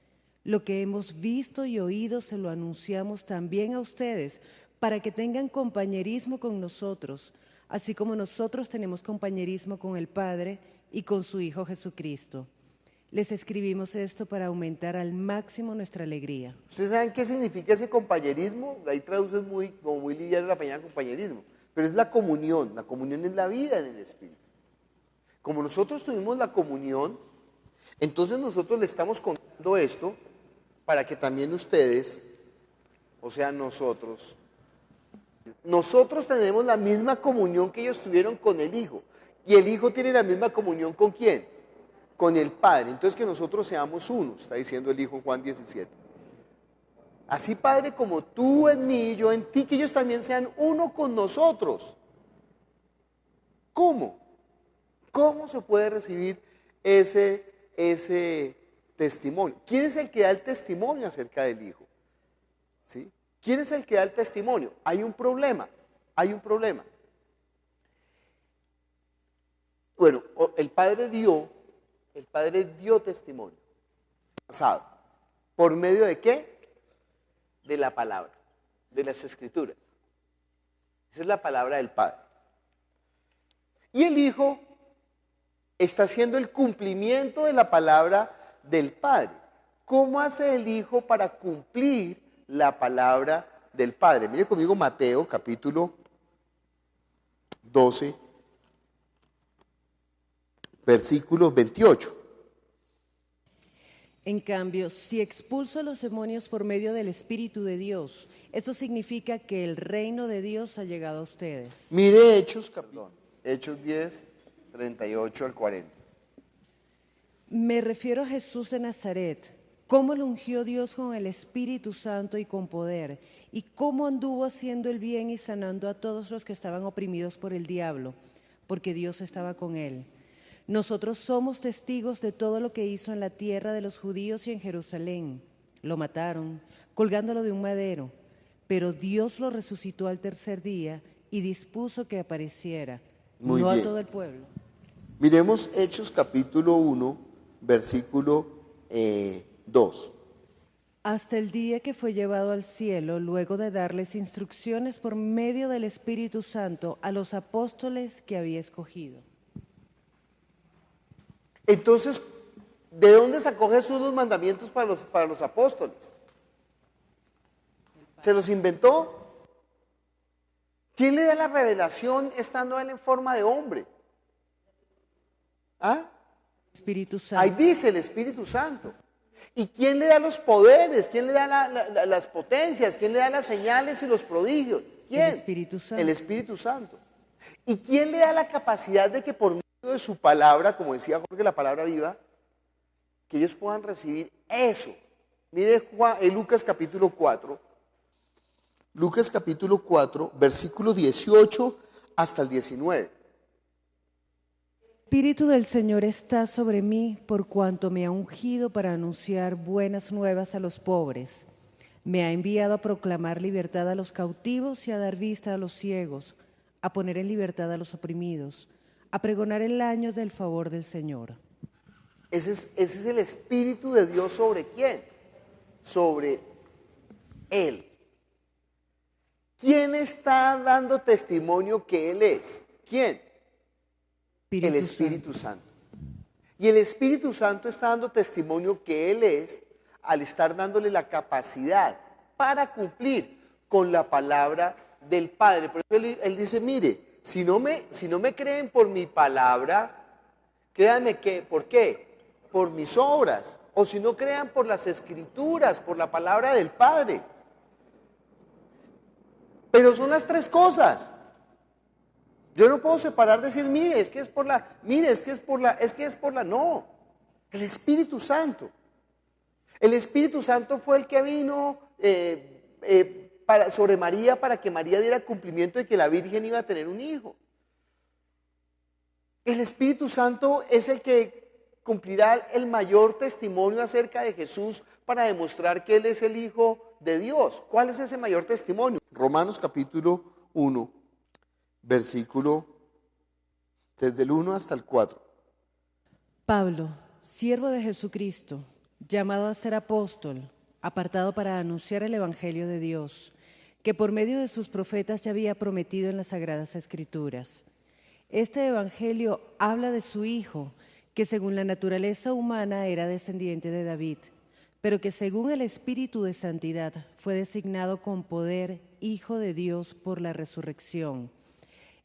Lo que hemos visto y oído se lo anunciamos también a ustedes, para que tengan compañerismo con nosotros, así como nosotros tenemos compañerismo con el Padre y con su Hijo Jesucristo. Les escribimos esto para aumentar al máximo nuestra alegría. ¿Ustedes saben qué significa ese compañerismo? Ahí traduce como muy liviana la palabra compañerismo, pero es la comunión es la vida en el Espíritu. Como nosotros tuvimos la comunión, entonces nosotros le estamos contando esto para que también ustedes, o sea nosotros tenemos la misma comunión que ellos tuvieron con el Hijo. Y el Hijo tiene la misma comunión ¿con quién? Con el Padre. Entonces que nosotros seamos uno, está diciendo el Hijo en Juan 17. Así, Padre, como tú en mí y yo en ti, que ellos también sean uno con nosotros. ¿Cómo? ¿Cómo se puede recibir ese testimonio? ¿Quién es el que da el testimonio acerca del Hijo? ¿Sí? ¿Quién es el que da el testimonio? Hay un problema. Bueno, el Padre dio testimonio. Pasado. ¿Por medio de qué? De la palabra, de las Escrituras. Esa es la palabra del Padre. Y el Hijo está haciendo el cumplimiento de la palabra del Padre. ¿Cómo hace el Hijo para cumplir la palabra del Padre? Mire conmigo Mateo capítulo 12, versículo 28. En cambio, si expulso a los demonios por medio del Espíritu de Dios, eso significa que el reino de Dios ha llegado a ustedes. Mire Hechos 10, 38 al 40. Me refiero a Jesús de Nazaret, cómo lo ungió Dios con el Espíritu Santo y con poder, y cómo anduvo haciendo el bien y sanando a todos los que estaban oprimidos por el diablo, porque Dios estaba con él. Nosotros somos testigos de todo lo que hizo en la tierra de los judíos y en Jerusalén. Lo mataron, colgándolo de un madero, pero Dios lo resucitó al tercer día y dispuso que apareciera. Muy no bien. a todo el pueblo. Miremos Hechos capítulo 1, versículo 2. Hasta el día que fue llevado al cielo, luego de darles instrucciones por medio del Espíritu Santo a los apóstoles que había escogido. Entonces, ¿de dónde sacó Jesús los mandamientos para los apóstoles? ¿Se los inventó? ¿Quién le da la revelación estando él en forma de hombre? ¿Ah? Espíritu Santo. Ahí dice el Espíritu Santo. ¿Y quién le da los poderes? ¿Quién le da las potencias? ¿Quién le da las señales y los prodigios? ¿Quién? El Espíritu Santo. El Espíritu Santo. ¿Y quién le da la capacidad de que por medio de su palabra, como decía Jorge, la palabra viva, que ellos puedan recibir eso? Mire Lucas capítulo 4. Lucas capítulo 4, versículo 18 hasta el 19. El Espíritu del Señor está sobre mí por cuanto me ha ungido para anunciar buenas nuevas a los pobres. Me ha enviado a proclamar libertad a los cautivos y a dar vista a los ciegos, a poner en libertad a los oprimidos, a pregonar el año del favor del Señor. Ese es el Espíritu de Dios sobre quién? Sobre Él. ¿Quién está dando testimonio que Él es? ¿Quién? El Espíritu Santo. Y el Espíritu Santo está dando testimonio que Él es al estar dándole la capacidad para cumplir con la palabra del Padre. Por eso él dice, mire, si no me creen por mi palabra, créanme que, ¿por qué? Por mis obras. O si no crean por las Escrituras, por la palabra del Padre. Pero son las tres cosas. Yo no puedo separar, decir, mire, es que es por la, no. El Espíritu Santo. El Espíritu Santo fue el que vino sobre María para que María diera cumplimiento de que la Virgen iba a tener un hijo. El Espíritu Santo es el que cumplirá el mayor testimonio acerca de Jesús para demostrar que Él es el Hijo de Dios. ¿Cuál es ese mayor testimonio? Romanos capítulo 1. Versículo desde el 1 hasta el 4. Pablo, siervo de Jesucristo, llamado a ser apóstol, apartado para anunciar el Evangelio de Dios, que por medio de sus profetas ya había prometido en las Sagradas Escrituras. Este Evangelio habla de su Hijo, que según la naturaleza humana era descendiente de David, pero que según el Espíritu de Santidad fue designado con poder Hijo de Dios por la resurrección.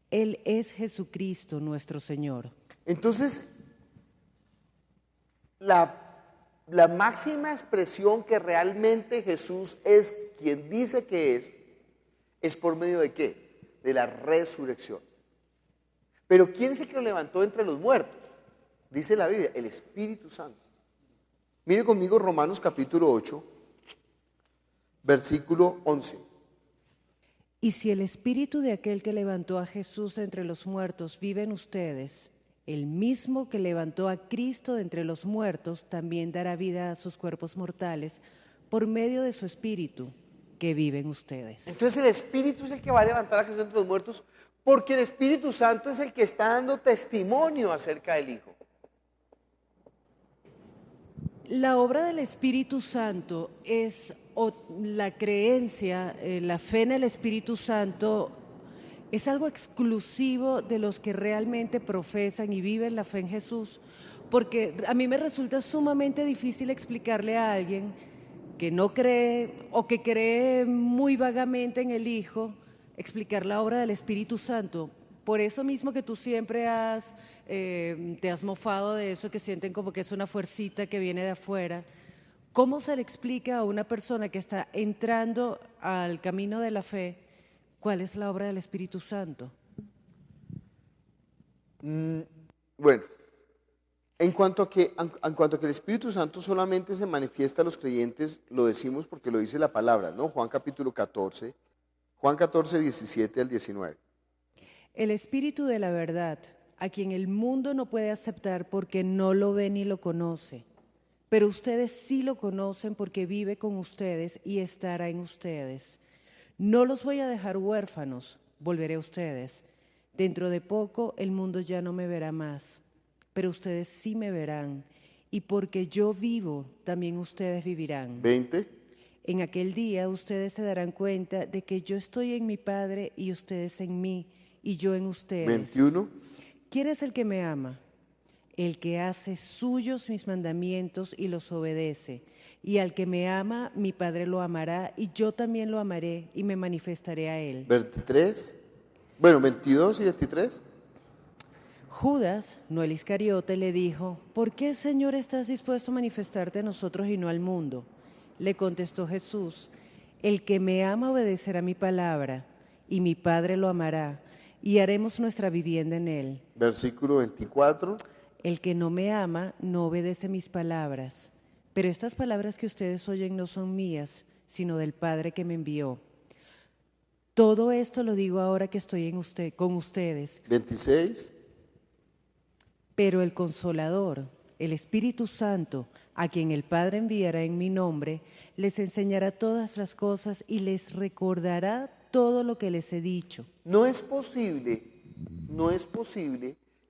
Él es Jesucristo nuestro Señor. Entonces, la máxima expresión que realmente Jesús es quien dice que es por medio de ¿qué? De la resurrección. Pero ¿quién es el que lo levantó entre los muertos? Dice la Biblia, el Espíritu Santo. Mire conmigo Romanos capítulo 8, versículo 11. Y si el Espíritu de aquel que levantó a Jesús entre los muertos vive en ustedes, el mismo que levantó a Cristo de entre los muertos también dará vida a sus cuerpos mortales por medio de su Espíritu que vive en ustedes. Entonces el Espíritu es el que va a levantar a Jesús entre los muertos, porque el Espíritu Santo es el que está dando testimonio acerca del Hijo. La obra del Espíritu Santo es la creencia, la fe en el Espíritu Santo es algo exclusivo de los que realmente profesan y viven la fe en Jesús, porque a mí me resulta sumamente difícil explicarle a alguien que no cree o que cree muy vagamente en el Hijo, explicar la obra del Espíritu Santo. Por eso mismo que tú siempre te has mofado de eso, que sienten como que es una fuercita que viene de afuera. ¿Cómo se le explica a una persona que está entrando al camino de la fe cuál es la obra del Espíritu Santo? Bueno, en cuanto a que el Espíritu Santo solamente se manifiesta a los creyentes, lo decimos porque lo dice la palabra, ¿no? Juan capítulo 14, 17 al 19. El Espíritu de la verdad, a quien el mundo no puede aceptar porque no lo ve ni lo conoce, pero ustedes sí lo conocen porque vive con ustedes y estará en ustedes. No los voy a dejar huérfanos, volveré a ustedes. Dentro de poco el mundo ya no me verá más, pero ustedes sí me verán, y porque yo vivo, también ustedes vivirán. 20. En aquel día ustedes se darán cuenta de que yo estoy en mi Padre y ustedes en mí, y yo en ustedes. 21. ¿Quién es el que me ama? El que hace suyos mis mandamientos y los obedece. Y al que me ama, mi Padre lo amará, y yo también lo amaré y me manifestaré a él. 23. Bueno, 22 y 23. Judas, no el Iscariote, le dijo, ¿por qué, Señor, estás dispuesto a manifestarte a nosotros y no al mundo? Le contestó Jesús, el que me ama obedecerá mi palabra, y mi Padre lo amará, y haremos nuestra vivienda en él. Versículo 24. El que no me ama no obedece mis palabras, pero estas palabras que ustedes oyen no son mías, sino del Padre que me envió. Todo esto lo digo ahora que estoy con ustedes. 26. Pero el Consolador, el Espíritu Santo, a quien el Padre enviará en mi nombre, les enseñará todas las cosas y les recordará todo lo que les he dicho. No es posible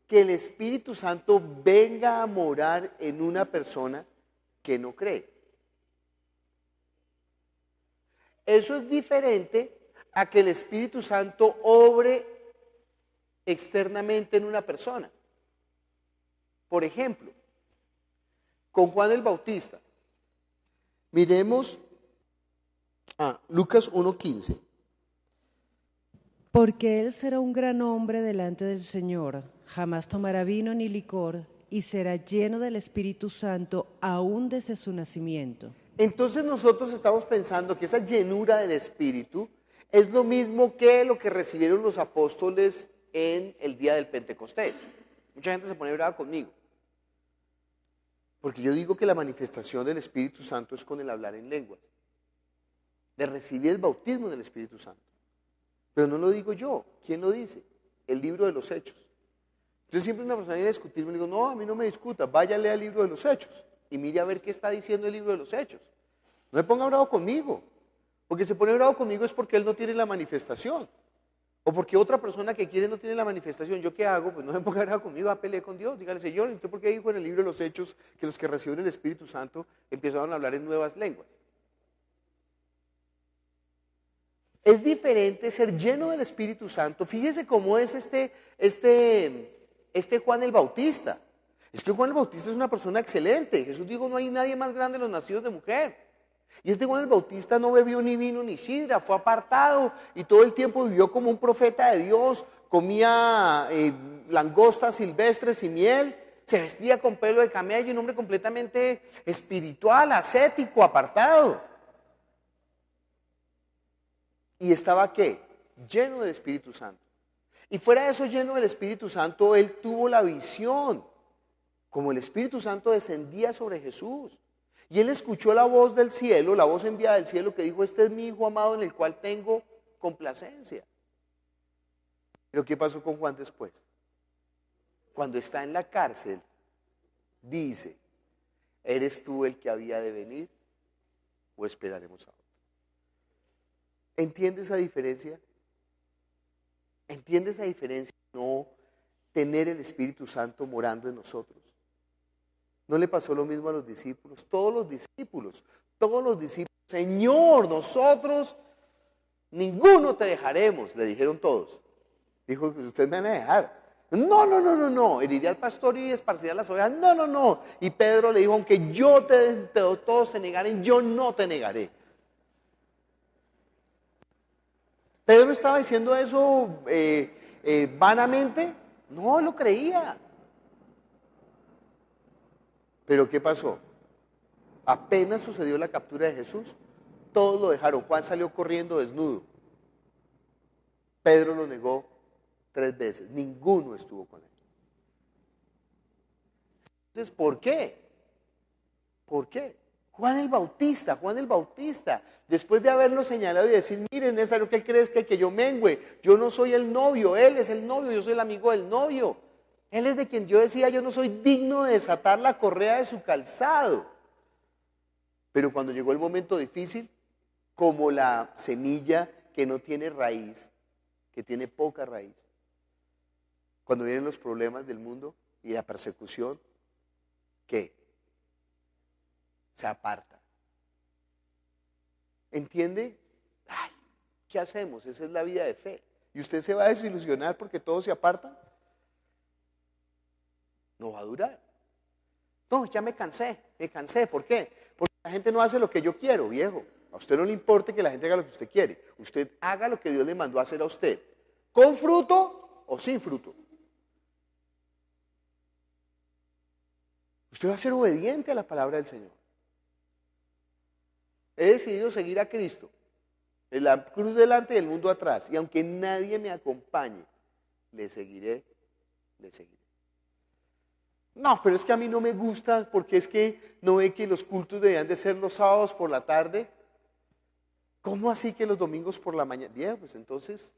que el Espíritu Santo venga a morar en una persona que no cree. Eso es diferente a que el Espíritu Santo obre externamente en una persona. Por ejemplo, con Juan el Bautista. Miremos a Lucas 1:15. Porque él será un gran hombre delante del Señor, jamás tomará vino ni licor, y será lleno del Espíritu Santo aún desde su nacimiento. Entonces nosotros estamos pensando que esa llenura del Espíritu es lo mismo que lo que recibieron los apóstoles en el día del Pentecostés. Mucha gente se pone brava conmigo, porque yo digo que la manifestación del Espíritu Santo es con el hablar en lenguas, de recibir el bautismo del Espíritu Santo. Pero no lo digo yo. ¿Quién lo dice? El libro de los Hechos. Entonces siempre una persona viene a discutirme y le digo, no, a mí no me discuta, vaya a leer el libro de los Hechos y mire a ver qué está diciendo el libro de los Hechos. No me ponga bravo conmigo, porque se pone bravo conmigo es porque él no tiene la manifestación, o porque otra persona que quiere no tiene la manifestación. ¿Yo qué hago? Pues no me ponga bravo conmigo, a pelear con Dios. Dígale, Señor, ¿usted por qué dijo en el libro de los Hechos que los que reciben el Espíritu Santo empezaron a hablar en nuevas lenguas? Es diferente ser lleno del Espíritu Santo. Fíjese cómo es este Juan el Bautista. Es que Juan el Bautista es una persona excelente. Jesús dijo, no hay nadie más grande en los nacidos de mujer. Y este Juan el Bautista no bebió ni vino ni sidra, fue apartado y todo el tiempo vivió como un profeta de Dios, comía langostas silvestres y miel, se vestía con pelo de camello, un hombre completamente espiritual, ascético, apartado. Y estaba, ¿qué? Lleno del Espíritu Santo. Y fuera de eso, lleno del Espíritu Santo, él tuvo la visión, como el Espíritu Santo descendía sobre Jesús. Y él escuchó la voz del cielo, la voz enviada del cielo que dijo, este es mi Hijo amado en el cual tengo complacencia. Pero ¿qué pasó con Juan después? Cuando está en la cárcel, dice, ¿eres tú el que había de venir o esperaremos a otro? ¿Entiende esa diferencia? ¿Entiende esa diferencia? No tener el Espíritu Santo morando en nosotros. ¿No le pasó lo mismo a los discípulos? Todos los discípulos, Señor, nosotros, ninguno te dejaremos, le dijeron todos. Dijo, pues ustedes me van a dejar. No, heriré al pastor y esparciré las ovejas. No. Y Pedro le dijo, aunque todos te negaren, yo no te negaré. ¿Pedro estaba diciendo eso vanamente? No, lo creía. Pero ¿qué pasó? Apenas sucedió la captura de Jesús, todos lo dejaron. Juan salió corriendo desnudo. Pedro lo negó 3 veces. Ninguno estuvo con él. Entonces, ¿por qué? ¿Por qué? Juan el Bautista, después de haberlo señalado y decir, miren, es necesario que él crezca y que yo mengüe, yo no soy el novio, él es el novio, yo soy el amigo del novio. Él es de quien yo decía, yo no soy digno de desatar la correa de su calzado. Pero cuando llegó el momento difícil, como la semilla que no tiene raíz, que tiene poca raíz, Cuando vienen los problemas del mundo y la persecución, ¿qué? Se aparta. ¿Entiende? Ay, ¿qué hacemos? Esa es la vida de fe. ¿Y usted se va a desilusionar porque todos se apartan? No va a durar. No, ya me cansé. ¿Por qué? Porque la gente no hace lo que yo quiero, viejo. A usted no le importa que la gente haga lo que usted quiere. Usted haga lo que Dios le mandó a hacer a usted. ¿Con fruto o sin fruto? Usted va a ser obediente a la palabra del Señor. He decidido seguir a Cristo. En la cruz delante y el mundo atrás. Y aunque nadie me acompañe, le seguiré. No, pero es que a mí no me gusta porque es que no ve que los cultos debían de ser los sábados por la tarde. ¿Cómo así que los domingos por la mañana? Bien, pues entonces,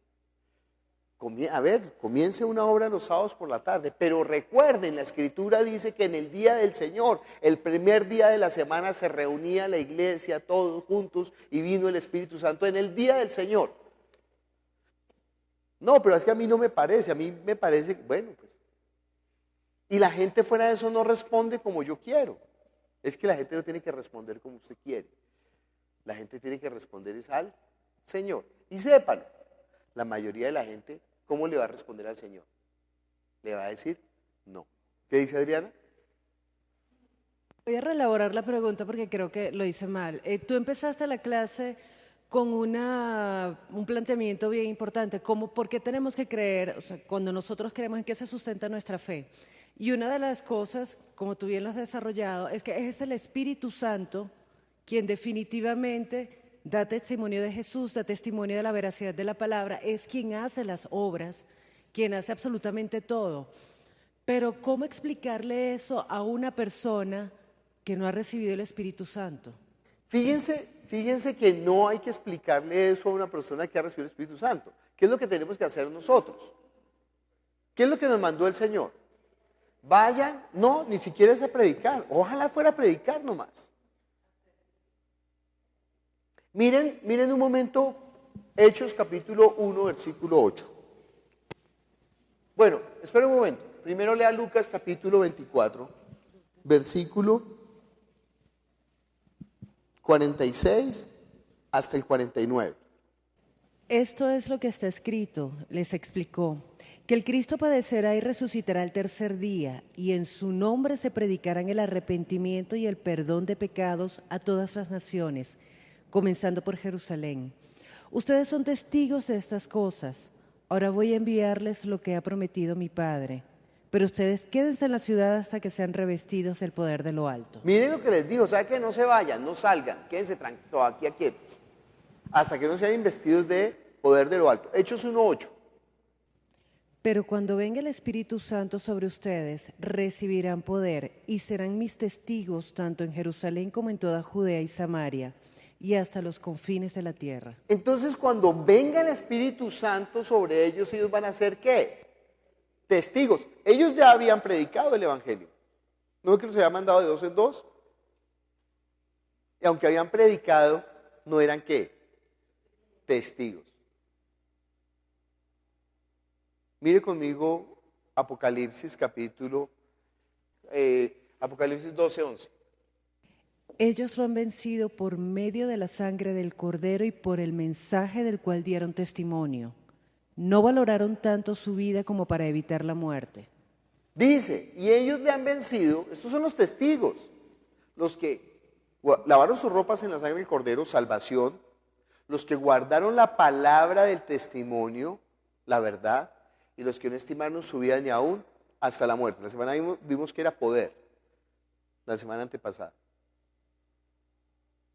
comience una obra los sábados por la tarde, pero recuerden, la Escritura dice que en el día del Señor, el primer día de la semana, se reunía la iglesia, todos juntos, y vino el Espíritu Santo en el día del Señor. No, pero es que a mí no me parece, a mí me parece, bueno, pues. Y la gente fuera de eso no responde como yo quiero. Es que la gente no tiene que responder como usted quiere. La gente tiene que responder es al Señor. Y sépalo, la mayoría de la gente, ¿cómo le va a responder al Señor? Le va a decir no. ¿Qué dice Adriana? Voy a reelaborar la pregunta porque creo que lo hice mal. Tú empezaste la clase con un planteamiento bien importante, como por qué tenemos que creer, o sea, cuando nosotros creemos en qué se sustenta nuestra fe. Y una de las cosas, como tú bien lo has desarrollado, es que es el Espíritu Santo quien definitivamente da testimonio de Jesús, da testimonio de la veracidad de la palabra, es quien hace las obras, quien hace absolutamente todo. Pero ¿cómo explicarle eso a una persona que no ha recibido el Espíritu Santo? Fíjense que no hay que explicarle eso a una persona que ha recibido el Espíritu Santo. ¿Qué es lo que tenemos que hacer nosotros? ¿Qué es lo que nos mandó el Señor? Vayan, no, ni siquiera es a predicar. Ojalá fuera a predicar nomás. Miren un momento Hechos capítulo 1, versículo 8. Bueno, espera un momento. Primero lea Lucas capítulo 24, versículo 46 hasta el 49. Esto es lo que está escrito, les explicó, que el Cristo padecerá y resucitará el tercer día, y en su nombre se predicarán el arrepentimiento y el perdón de pecados a todas las naciones, comenzando por Jerusalén. Ustedes son testigos de estas cosas. Ahora voy a enviarles lo que ha prometido mi Padre, pero ustedes quédense en la ciudad hasta que sean revestidos del poder de lo alto. Miren lo que les digo, o sea que no se vayan, no salgan, quédense tranquilos, aquí quietos, hasta que no sean investidos de poder de lo alto. Hechos 1:8. Pero cuando venga el Espíritu Santo sobre ustedes, recibirán poder y serán mis testigos tanto en Jerusalén como en toda Judea y Samaria y hasta los confines de la tierra. Entonces, cuando venga el Espíritu Santo sobre ellos van a ser ¿qué? Testigos. Ellos ya habían predicado el Evangelio. ¿No es que los había mandado de 2 en 2? Y aunque habían predicado, ¿no eran qué? Testigos. Mire conmigo Apocalipsis capítulo, Apocalipsis 12:11. Ellos lo han vencido por medio de la sangre del Cordero y por el mensaje del cual dieron testimonio. No valoraron tanto su vida como para evitar la muerte. Dice, y ellos le han vencido, estos son los testigos, los que lavaron sus ropas en la sangre del Cordero, salvación, los que guardaron la palabra del testimonio, la verdad, y los que no estimaron su vida ni aún hasta la muerte. La semana vimos que era poder, la semana antepasada.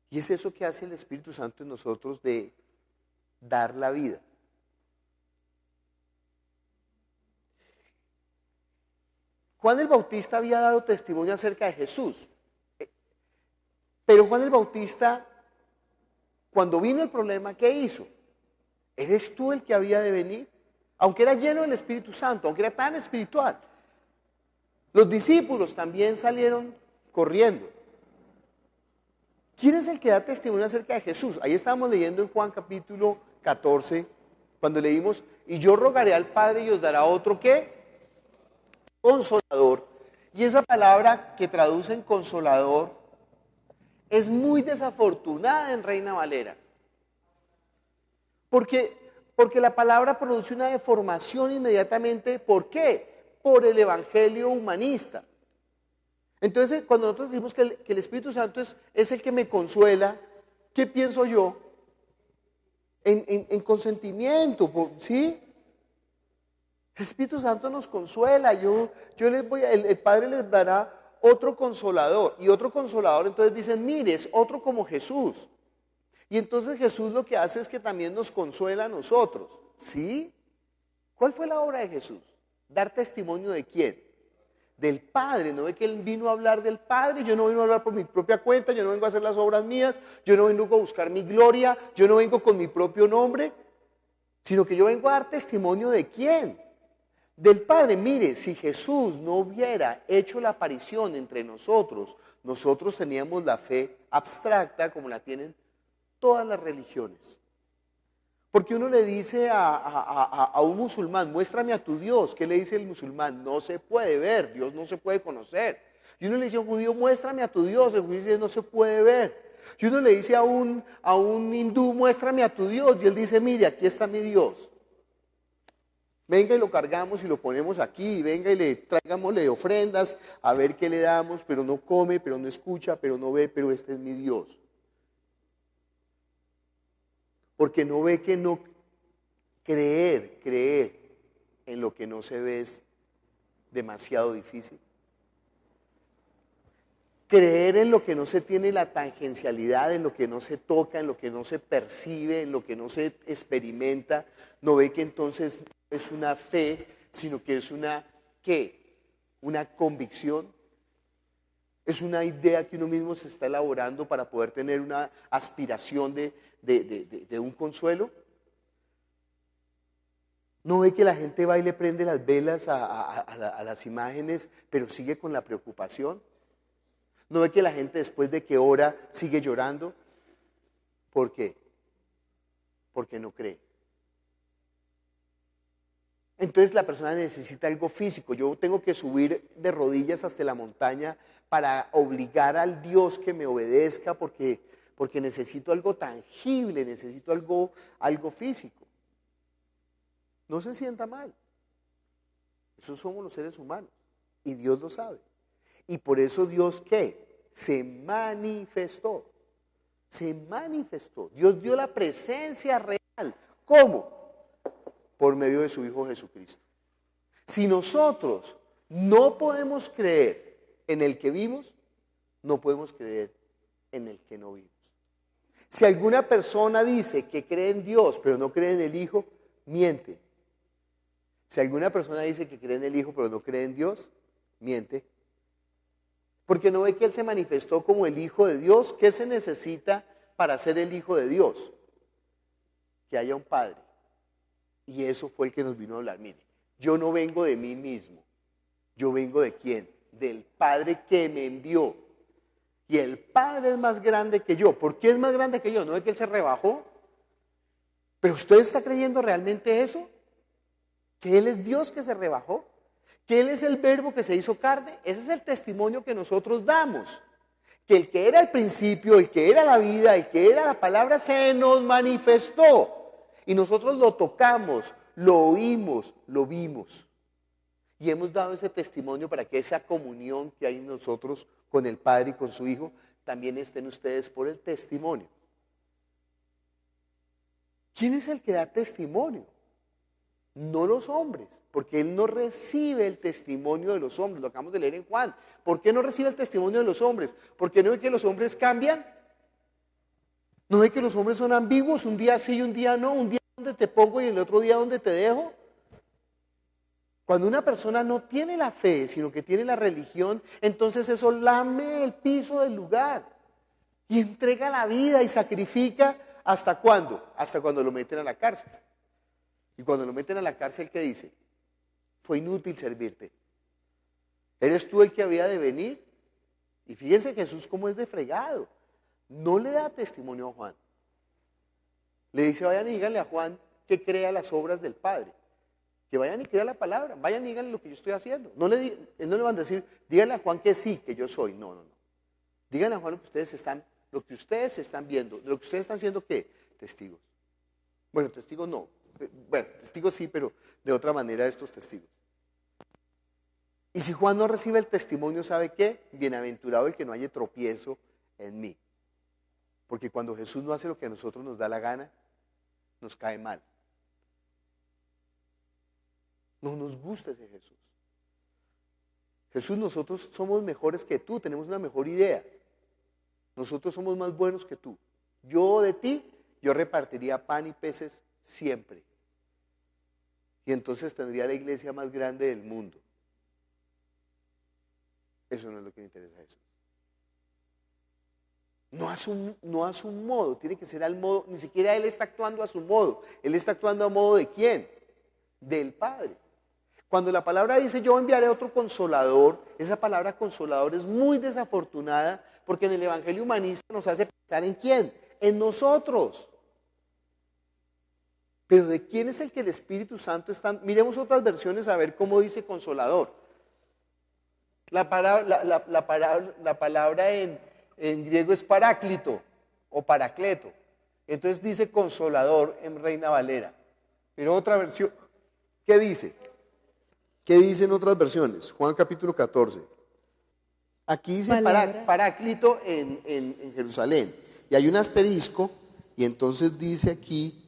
Y es eso que hace el Espíritu Santo en nosotros de dar la vida. Juan el Bautista había dado testimonio acerca de Jesús. Pero Juan el Bautista, cuando vino el problema, ¿qué hizo? ¿Eres tú el que había de venir? Aunque era lleno del Espíritu Santo, aunque era tan espiritual. Los discípulos también salieron corriendo. ¿Quién es el que da testimonio acerca de Jesús? Ahí estábamos leyendo en Juan capítulo 14, cuando leímos, y yo rogaré al Padre y os dará otro, ¿qué? Consolador. Y esa palabra que traducen consolador es muy desafortunada en Reina Valera. Porque la palabra produce una deformación inmediatamente. ¿Por qué? Por el evangelio humanista. Entonces, cuando nosotros decimos que el Espíritu Santo es el que me consuela, ¿qué pienso yo? En consentimiento, ¿sí? El Espíritu Santo nos consuela. El Padre les dará otro consolador. Y otro consolador, entonces dicen, mire, es otro como Jesús. Y entonces Jesús lo que hace es que también nos consuela a nosotros. ¿Sí? ¿Cuál fue la obra de Jesús? ¿Dar testimonio de quién? Del Padre. ¿No ve que Él vino a hablar del Padre? Yo no vengo a hablar por mi propia cuenta, yo no vengo a hacer las obras mías, yo no vengo a buscar mi gloria, yo no vengo con mi propio nombre, sino que yo vengo a dar testimonio de quién? Del Padre. Mire, si Jesús no hubiera hecho la aparición entre nosotros, nosotros teníamos la fe abstracta como la tienen todas las religiones. Porque uno le dice a un musulmán, muéstrame a tu Dios. ¿Qué le dice el musulmán? No se puede ver, Dios no se puede conocer. Y uno le dice a un judío, muéstrame a tu Dios. El judío dice, no se puede ver. Y uno le dice a un hindú, muéstrame a tu Dios. Y él dice, mire, aquí está mi Dios. Venga y lo cargamos y lo ponemos aquí. Venga y traigámosle ofrendas, a ver qué le damos, pero no come, pero no escucha, pero no ve, pero este es mi Dios. Porque no ve que no creer en lo que no se ve es demasiado difícil. Creer en lo que no se tiene la tangencialidad, en lo que no se toca, en lo que no se percibe, en lo que no se experimenta, no ve que entonces no es una fe, sino que es una, ¿qué? Una convicción. Es una idea que uno mismo se está elaborando para poder tener una aspiración de un consuelo. ¿No ve que la gente va y le prende las velas a las imágenes, pero sigue con la preocupación? ¿No ve que la gente después de que ora sigue llorando? ¿Por qué? Porque no cree. Entonces la persona necesita algo físico. Yo tengo que subir de rodillas hasta la montaña para obligar al Dios que me obedezca porque necesito algo tangible, necesito algo físico. No se sienta mal. Esos somos los seres humanos y Dios lo sabe. Y por eso Dios, ¿qué? Se manifestó. Se manifestó. Dios dio la presencia real. ¿Cómo? Por medio de su Hijo Jesucristo. Si nosotros no podemos creer en el que vimos, no podemos creer en el que no vimos. Si alguna persona dice que cree en Dios, pero no cree en el Hijo, miente. Si alguna persona dice que cree en el Hijo, pero no cree en Dios, miente. Porque no ve que Él se manifestó como el Hijo de Dios. ¿Qué se necesita para ser el Hijo de Dios? Que haya un Padre. Y eso fue el que nos vino a hablar. Mire, yo no vengo de mí mismo. Yo vengo ¿de quién? Del Padre que me envió. Y el Padre es más grande que yo. ¿Por qué es más grande que yo? ¿No es que Él se rebajó? ¿Pero usted está creyendo realmente eso? ¿Que Él es Dios que se rebajó? ¿Que Él es el verbo que se hizo carne? Ese es el testimonio que nosotros damos. Que el que era el principio, el que era la vida, el que era la palabra, se nos manifestó. Y nosotros lo tocamos, lo oímos, lo vimos. Y hemos dado ese testimonio para que esa comunión que hay en nosotros con el Padre y con su Hijo, también estén ustedes por el testimonio. ¿Quién es el que da testimonio? No los hombres, porque Él no recibe el testimonio de los hombres, lo acabamos de leer en Juan. ¿Por qué no recibe el testimonio de los hombres? ¿Porque no ve que los hombres cambian? ¿No ve que los hombres son ambiguos? Un día sí y un día no, un día donde te pongo y el otro día donde te dejo. Cuando una persona no tiene la fe, sino que tiene la religión, entonces eso lame el piso del lugar y entrega la vida y sacrifica. ¿Hasta cuándo? Hasta cuando lo meten a la cárcel. Y cuando lo meten a la cárcel, ¿qué dice? Fue inútil servirte. ¿Eres tú el que había de venir? Y fíjense Jesús cómo es de fregado. No le da testimonio a Juan. Le dice, vayan y díganle a Juan que crea las obras del Padre. Que vayan y crean la palabra, vayan y díganle lo que yo estoy haciendo. Él no le van a decir, díganle a Juan que sí, que yo soy. No, no, no. Díganle a Juan lo que ustedes están viendo, de lo que ustedes están siendo, ¿qué? Testigos. Bueno, testigos no. Bueno, testigos sí, pero de otra manera estos testigos. Y si Juan no recibe el testimonio, ¿sabe qué? Bienaventurado el que no haya tropiezo en mí. Porque cuando Jesús no hace lo que a nosotros nos da la gana, nos cae mal. No nos gusta ese Jesús. Jesús, nosotros somos mejores que tú, tenemos una mejor idea. Nosotros somos más buenos que tú. Yo de ti, yo repartiría pan y peces siempre. Y entonces tendría la iglesia más grande del mundo. Eso no es lo que le interesa a Jesús. No a su modo, tiene que ser al modo, ni siquiera Él está actuando a su modo. Él está actuando a modo ¿de quién? Del Padre. Cuando la palabra dice yo enviaré otro consolador, esa palabra consolador es muy desafortunada porque en el evangelio humanista nos hace pensar ¿en quién? En nosotros. Pero ¿de quién es el que el Espíritu Santo está? Miremos otras versiones a ver cómo dice consolador. La palabra en griego es paráclito o paracleto. Entonces dice consolador en Reina Valera. Pero otra versión, ¿qué dice? ¿Qué dicen otras versiones? Juan capítulo 14. Aquí dice paráclito en Jerusalén. Y hay un asterisco y entonces dice aquí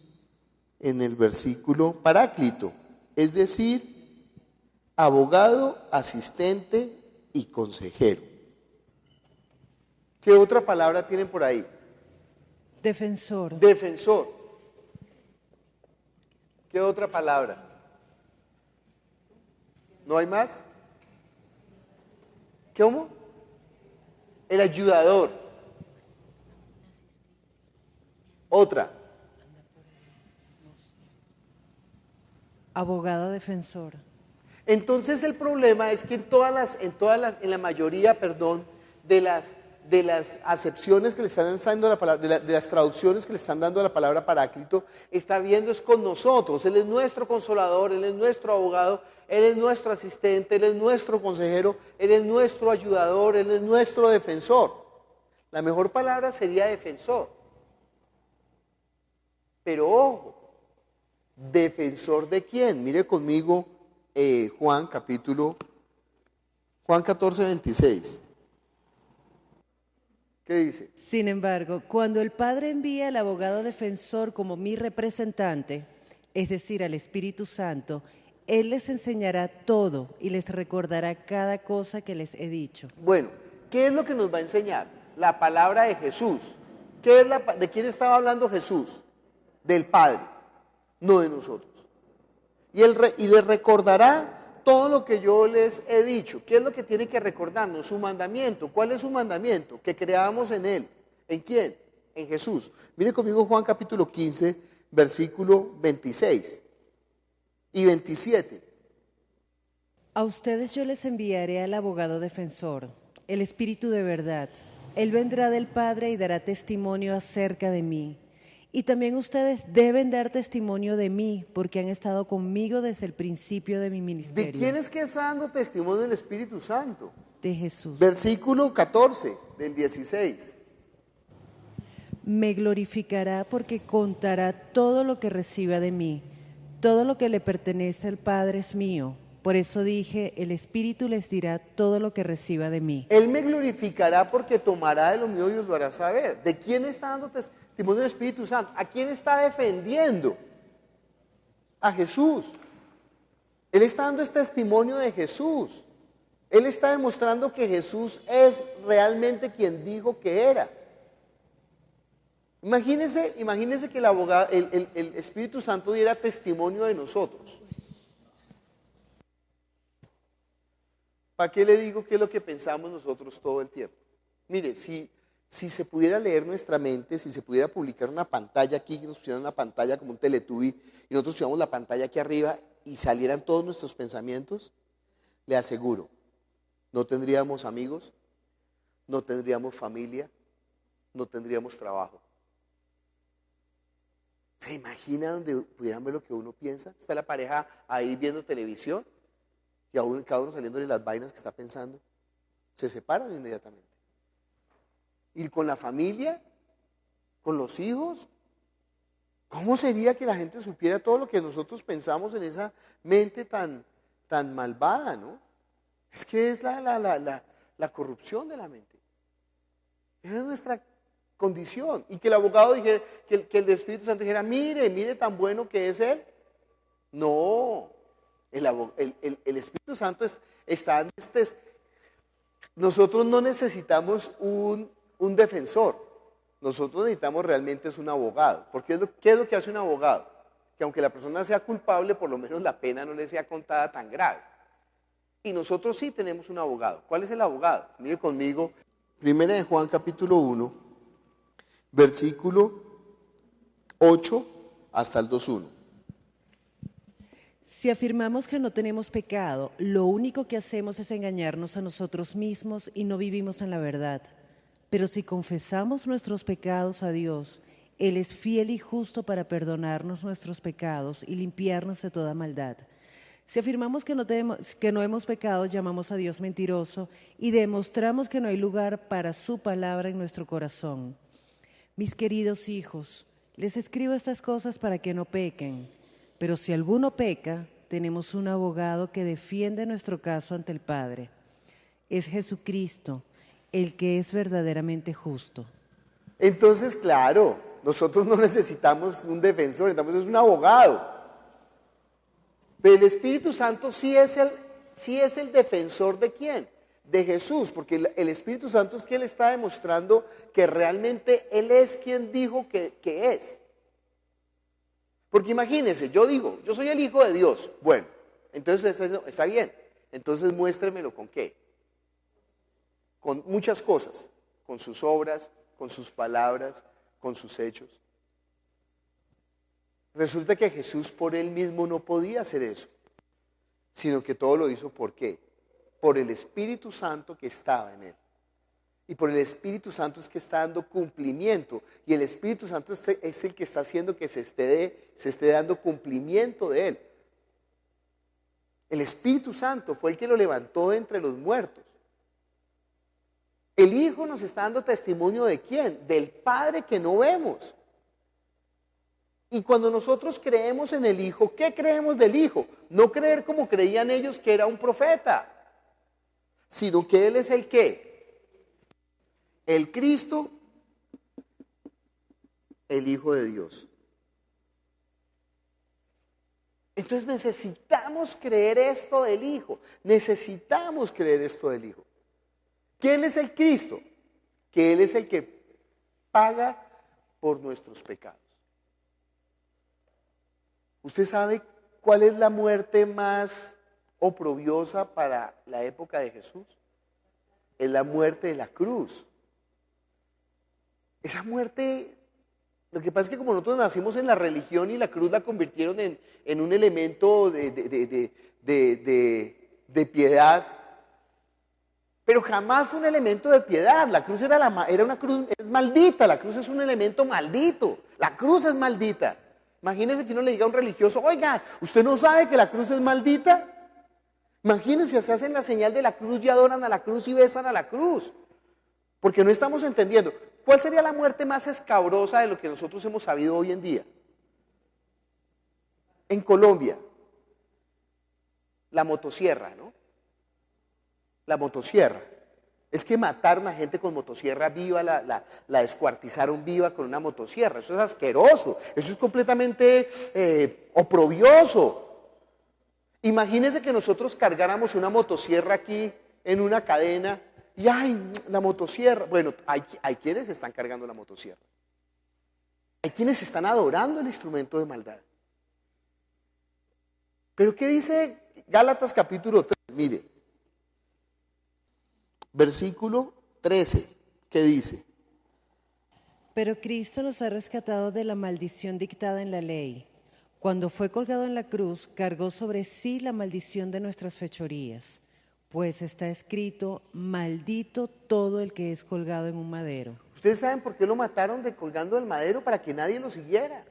en el versículo paráclito. Es decir, abogado, asistente y consejero. ¿Qué otra palabra tienen por ahí? Defensor. Defensor. ¿Qué otra palabra? ¿No hay más? ¿Cómo? El ayudador. Otra. Abogado defensor. Entonces el problema es que en la mayoría, de las acepciones que le están dando a la palabra, de las traducciones que le están dando a la palabra paráclito, está viendo es con nosotros. Él es nuestro consolador, Él es nuestro abogado, Él es nuestro asistente, Él es nuestro consejero, Él es nuestro ayudador, Él es nuestro defensor. La mejor palabra sería defensor. Pero ojo, ¿defensor de quién? Mire conmigo Juan 14, 26. ¿Qué dice? Sin embargo, cuando el Padre envía al abogado defensor como mi representante, es decir, al Espíritu Santo, Él les enseñará todo y les recordará cada cosa que les he dicho. Bueno, ¿qué es lo que nos va a enseñar? La palabra de Jesús. ¿De quién estaba hablando Jesús? Del Padre, no de nosotros. Y les recordará todo lo que yo les he dicho. ¿Qué es lo que tiene que recordarnos? Su mandamiento. ¿Cuál es su mandamiento? Que creamos en Él. ¿En quién? En Jesús. Mire conmigo Juan capítulo 15, versículo 26 y 27. A ustedes yo les enviaré al abogado defensor, el Espíritu de verdad. Él vendrá del Padre y dará testimonio acerca de mí. Y también ustedes deben dar testimonio de mí, porque han estado conmigo desde el principio de mi ministerio. ¿De quién es que está dando testimonio del Espíritu Santo? De Jesús. Versículo 14 del 16. Me glorificará porque contará todo lo que reciba de mí. Todo lo que le pertenece al Padre es mío. Por eso dije, el Espíritu les dirá todo lo que reciba de mí. Él me glorificará porque tomará de lo mío y os lo hará saber. ¿De quién está dando testimonio del Espíritu Santo? ¿A quién está defendiendo? A Jesús. Él está dando este testimonio de Jesús. Él está demostrando que Jesús es realmente quien dijo que era. Imagínense que el Espíritu Santo diera testimonio de nosotros. ¿Para qué le digo qué es lo que pensamos nosotros todo el tiempo? Mire, si se pudiera leer nuestra mente, si se pudiera publicar una pantalla aquí, que nos pusieran una pantalla como un Teletubby, y nosotros tuviéramos la pantalla aquí arriba y salieran todos nuestros pensamientos, le aseguro, no tendríamos amigos, no tendríamos familia, no tendríamos trabajo. ¿Se imagina donde pudieran ver lo que uno piensa? Está la pareja ahí viendo televisión y cada uno saliéndole las vainas que está pensando. Se separan inmediatamente. Y con la familia, con los hijos, ¿cómo sería que la gente supiera todo lo que nosotros pensamos en esa mente tan malvada, ¿no? Es que es la corrupción de la mente. Esa es nuestra condición. Y que el abogado dijera, que el Espíritu Santo dijera, mire tan bueno que es Él. No, el Espíritu Santo está en nosotros no necesitamos un defensor. Nosotros necesitamos realmente es un abogado. Porque ¿qué es lo que hace un abogado? Que aunque la persona sea culpable, por lo menos la pena no le sea contada tan grave. Y nosotros sí tenemos un abogado. ¿Cuál es el abogado? Mire conmigo, 1 de Juan capítulo 1, versículo 8 hasta el 2:1. Si afirmamos que no tenemos pecado, lo único que hacemos es engañarnos a nosotros mismos y no vivimos en la verdad. Pero si confesamos nuestros pecados a Dios, Él es fiel y justo para perdonarnos nuestros pecados y limpiarnos de toda maldad. Si afirmamos que no hemos pecado, llamamos a Dios mentiroso y demostramos que no hay lugar para su palabra en nuestro corazón. Mis queridos hijos, les escribo estas cosas para que no pequen. Pero si alguno peca, tenemos un abogado que defiende nuestro caso ante el Padre. Es Jesucristo, el que es verdaderamente justo. Entonces, claro, nosotros no necesitamos un defensor, necesitamos un abogado. Pero el Espíritu Santo sí es el defensor ¿de quién? De Jesús, porque el Espíritu Santo es que Él está demostrando que realmente Él es quien dijo que es. Porque imagínense, yo digo, yo soy el Hijo de Dios. Bueno, entonces está bien. Entonces muéstremelo con qué. Con muchas cosas. Con sus obras, con sus palabras, con sus hechos. Resulta que Jesús por Él mismo no podía hacer eso. Sino que todo lo hizo ¿por qué? Por el Espíritu Santo que estaba en Él. Y por el Espíritu Santo es que está dando cumplimiento. Y el Espíritu Santo es el que está haciendo que se esté dando cumplimiento de Él. El Espíritu Santo fue el que lo levantó de entre los muertos. El Hijo nos está dando testimonio ¿de quién? Del Padre que no vemos. Y cuando nosotros creemos en el Hijo, ¿qué creemos del Hijo? No creer como creían ellos que era un profeta, sino que Él es el ¿qué? El Cristo, el Hijo de Dios. Entonces necesitamos creer esto del Hijo. Necesitamos creer esto del Hijo. ¿Quién es el Cristo? Que Él es el que paga por nuestros pecados. ¿Usted sabe cuál es la muerte más oprobiosa para la época de Jesús? Es la muerte de la cruz. Esa muerte, lo que pasa es que como nosotros nacimos en la religión y la cruz la convirtieron en un elemento de piedad, pero jamás fue un elemento de piedad. La cruz era una cruz, es maldita, la cruz es un elemento maldito, la cruz es maldita. Imagínense que uno le diga a un religioso, oiga, ¿usted no sabe que la cruz es maldita? Imagínense, se hacen la señal de la cruz y adoran a la cruz y besan a la cruz, porque no estamos entendiendo. ¿Cuál sería la muerte más escabrosa de lo que nosotros hemos sabido hoy en día? En Colombia, la motosierra, ¿no? La motosierra. Es que mataron a gente con motosierra viva, la descuartizaron viva con una motosierra. Eso es asqueroso, eso es completamente oprobioso. Imagínense que nosotros cargáramos una motosierra aquí en una cadena y ¡ay, la motosierra! Bueno, hay quienes están cargando la motosierra. Hay quienes están adorando el instrumento de maldad. Pero ¿qué dice Gálatas capítulo 3? Mire, versículo 13, ¿qué dice? Pero Cristo nos ha rescatado de la maldición dictada en la ley. Cuando fue colgado en la cruz, cargó sobre sí la maldición de nuestras fechorías. Pues está escrito, maldito todo el que es colgado en un madero. ¿Ustedes saben por qué lo mataron colgando del madero? Para que nadie lo siguiera.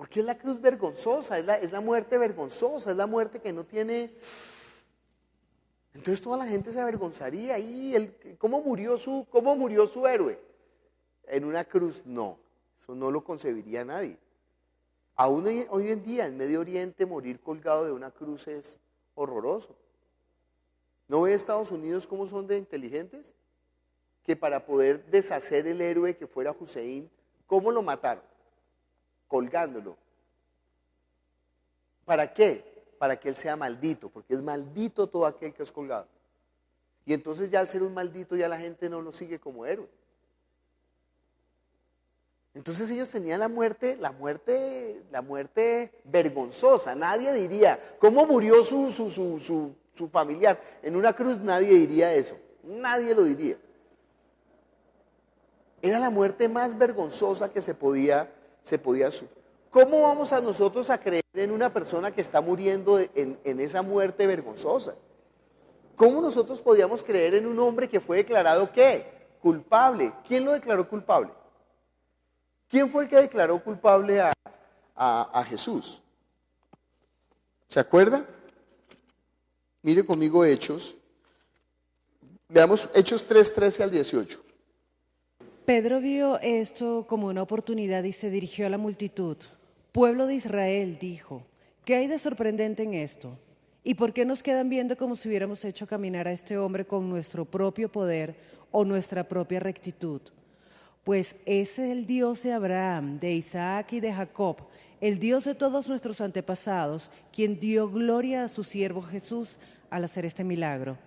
Porque es la cruz vergonzosa, es la muerte vergonzosa, es la muerte que no tiene... Entonces toda la gente se avergonzaría ahí. ¿Cómo murió su héroe? En una cruz, no. Eso no lo concebiría nadie. Aún hoy en día en Medio Oriente morir colgado de una cruz es horroroso. ¿No ve Estados Unidos cómo son de inteligentes? Que para poder deshacer el héroe que fuera Hussein, ¿cómo lo mataron? Colgándolo. ¿Para qué? Para que él sea maldito, porque es maldito todo aquel que es colgado. Y entonces ya al ser un maldito ya la gente no lo sigue como héroe. Entonces ellos tenían la muerte vergonzosa. Nadie diría, ¿cómo murió su familiar? En una cruz nadie diría eso, nadie lo diría. Era la muerte más vergonzosa que se podía sufrir. ¿Cómo vamos a nosotros a creer en una persona que está muriendo en esa muerte vergonzosa? ¿Cómo nosotros podíamos creer en un hombre que fue declarado ¿qué? Culpable. ¿Quién lo declaró culpable? ¿Quién fue el que declaró culpable a Jesús? ¿Se acuerda? Mire conmigo Hechos. Veamos Hechos 3, 13 al 18. Pedro vio esto como una oportunidad y se dirigió a la multitud. Pueblo de Israel, dijo, ¿qué hay de sorprendente en esto? ¿Y por qué nos quedan viendo como si hubiéramos hecho caminar a este hombre con nuestro propio poder o nuestra propia rectitud? Pues ese es el Dios de Abraham, de Isaac y de Jacob, el Dios de todos nuestros antepasados, quien dio gloria a su siervo Jesús al hacer este milagro.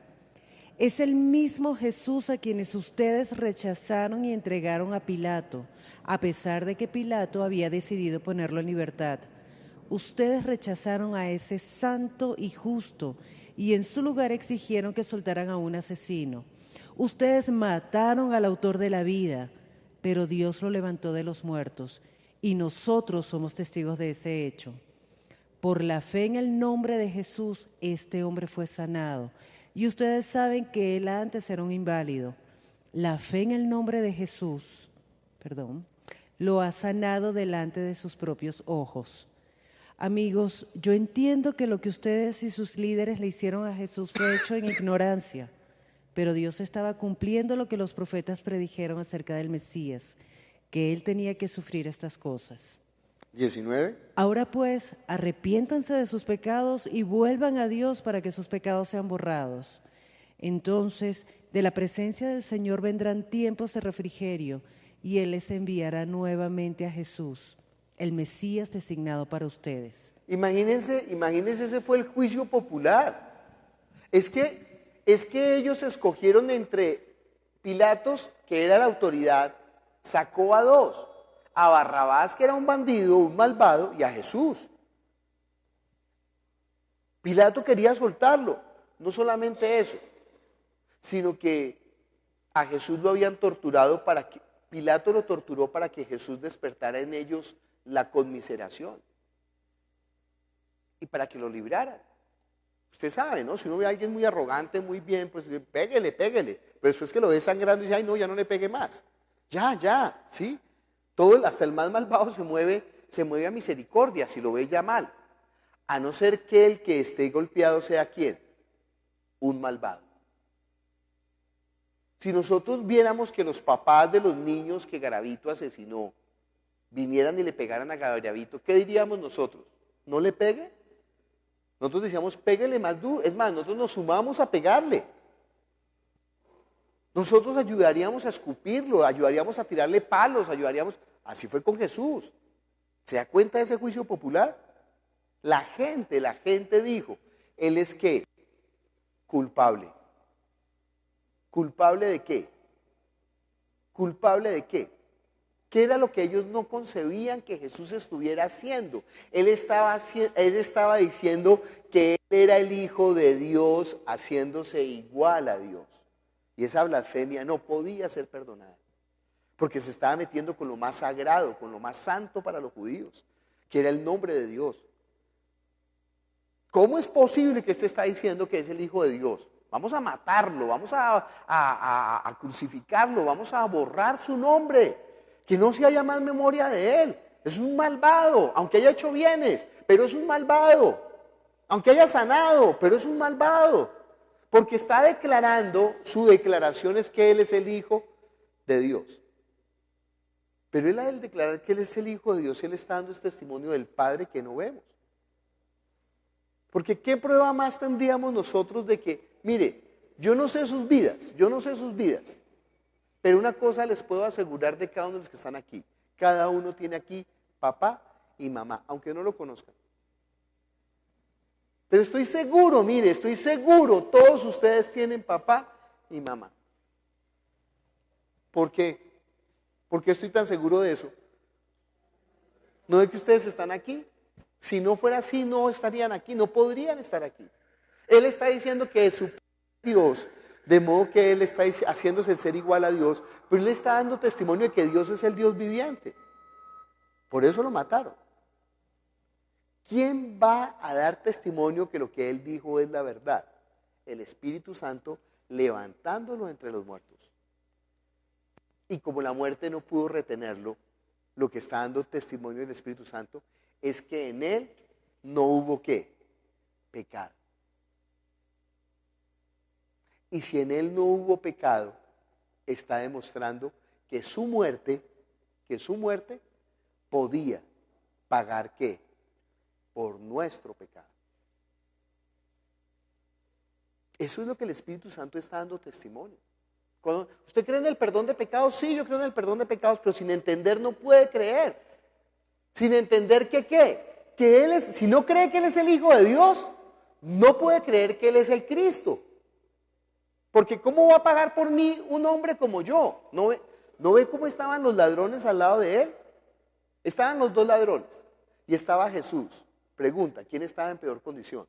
Es el mismo Jesús a quienes ustedes rechazaron y entregaron a Pilato, a pesar de que Pilato había decidido ponerlo en libertad. Ustedes rechazaron a ese santo y justo y en su lugar exigieron que soltaran a un asesino. Ustedes mataron al autor de la vida, pero Dios lo levantó de los muertos y nosotros somos testigos de ese hecho. Por la fe en el nombre de Jesús, este hombre fue sanado. Y ustedes saben que él antes era un inválido. La fe en el nombre de Jesús, lo ha sanado delante de sus propios ojos. Amigos, yo entiendo que lo que ustedes y sus líderes le hicieron a Jesús fue hecho en ignorancia, pero Dios estaba cumpliendo lo que los profetas predijeron acerca del Mesías, que él tenía que sufrir estas cosas. 19. Ahora pues, arrepiéntanse de sus pecados y vuelvan a Dios para que sus pecados sean borrados. Entonces, de la presencia del Señor vendrán tiempos de refrigerio y Él les enviará nuevamente a Jesús, el Mesías designado para ustedes. Imagínense, ese fue el juicio popular. Es que ellos escogieron entre Pilatos, que era la autoridad, sacó a dos. A Barrabás, que era un bandido, un malvado, y a Jesús. Pilato quería soltarlo, no solamente eso, sino que a Jesús lo habían torturado Pilato lo torturó para que Jesús despertara en ellos la conmiseración y para que lo libraran. Usted sabe, ¿no? Si uno ve a alguien muy arrogante, muy bien, pues pégale, pero después que lo ve sangrando dice, ay no, ya no le pegue más. Ya, ¿sí? Hasta el más malvado se mueve a misericordia si lo ve ya mal, a no ser que el que esté golpeado sea ¿quién? Un malvado. Si nosotros viéramos que los papás de los niños que Garavito asesinó vinieran y le pegaran a Garavito, ¿qué diríamos nosotros? ¿No le pegue? Nosotros decíamos, pégale más duro. Es más, nosotros nos sumamos a pegarle. Nosotros ayudaríamos a escupirlo, ayudaríamos a tirarle palos, Así fue con Jesús. ¿Se da cuenta de ese juicio popular? La gente dijo, ¿él es qué? Culpable. ¿Culpable de qué? ¿Culpable de qué? ¿Qué era lo que ellos no concebían que Jesús estuviera haciendo? Él estaba diciendo que él era el Hijo de Dios haciéndose igual a Dios. Y esa blasfemia no podía ser perdonada, porque se estaba metiendo con lo más sagrado, con lo más santo para los judíos, que era el nombre de Dios. ¿Cómo es posible que este está diciendo que es el Hijo de Dios? Vamos a matarlo, vamos a crucificarlo, vamos a borrar su nombre, que no se haya más memoria de él, Es un malvado, aunque haya hecho bienes, pero es un malvado. Aunque haya sanado, pero es un malvado. Porque está declarando, su declaración es que Él es el Hijo de Dios. Pero Él al declarar que Él es el Hijo de Dios, Él está dando este testimonio del Padre que no vemos. Porque ¿qué prueba más tendríamos nosotros de que, mire, yo no sé sus vidas, pero una cosa les puedo asegurar de cada uno de los que están aquí. Cada uno tiene aquí papá y mamá, aunque no lo conozcan. Pero estoy seguro, mire, estoy seguro, todos ustedes tienen papá y mamá. ¿Por qué? ¿Por qué estoy tan seguro de eso? No es que ustedes están aquí. Si no fuera así, no estarían aquí, no podrían estar aquí. Él está diciendo que es su Dios, de modo que Él está haciéndose el ser igual a Dios, pero Él está dando testimonio de que Dios es el Dios viviente. Por eso lo mataron. ¿Quién va a dar testimonio que lo que Él dijo es la verdad? El Espíritu Santo levantándolo entre los muertos. Y como la muerte no pudo retenerlo, lo que está dando testimonio del Espíritu Santo es que en Él no hubo ¿qué? Pecado. Y si en Él no hubo pecado, está demostrando que su muerte podía pagar ¿qué? Por nuestro pecado. Eso es lo que el Espíritu Santo está dando testimonio. Cuando ¿usted cree en el perdón de pecados? Sí, yo creo en el perdón de pecados, pero sin entender no puede creer. Sin entender que ¿qué? Que Él es, si no cree que Él es el Hijo de Dios, no puede creer que Él es el Cristo. Porque ¿cómo va a pagar por mí un hombre como yo? ¿No ve cómo estaban los ladrones al lado de Él? Estaban los dos ladrones y estaba Jesús. Pregunta, ¿quién estaba en peor condición?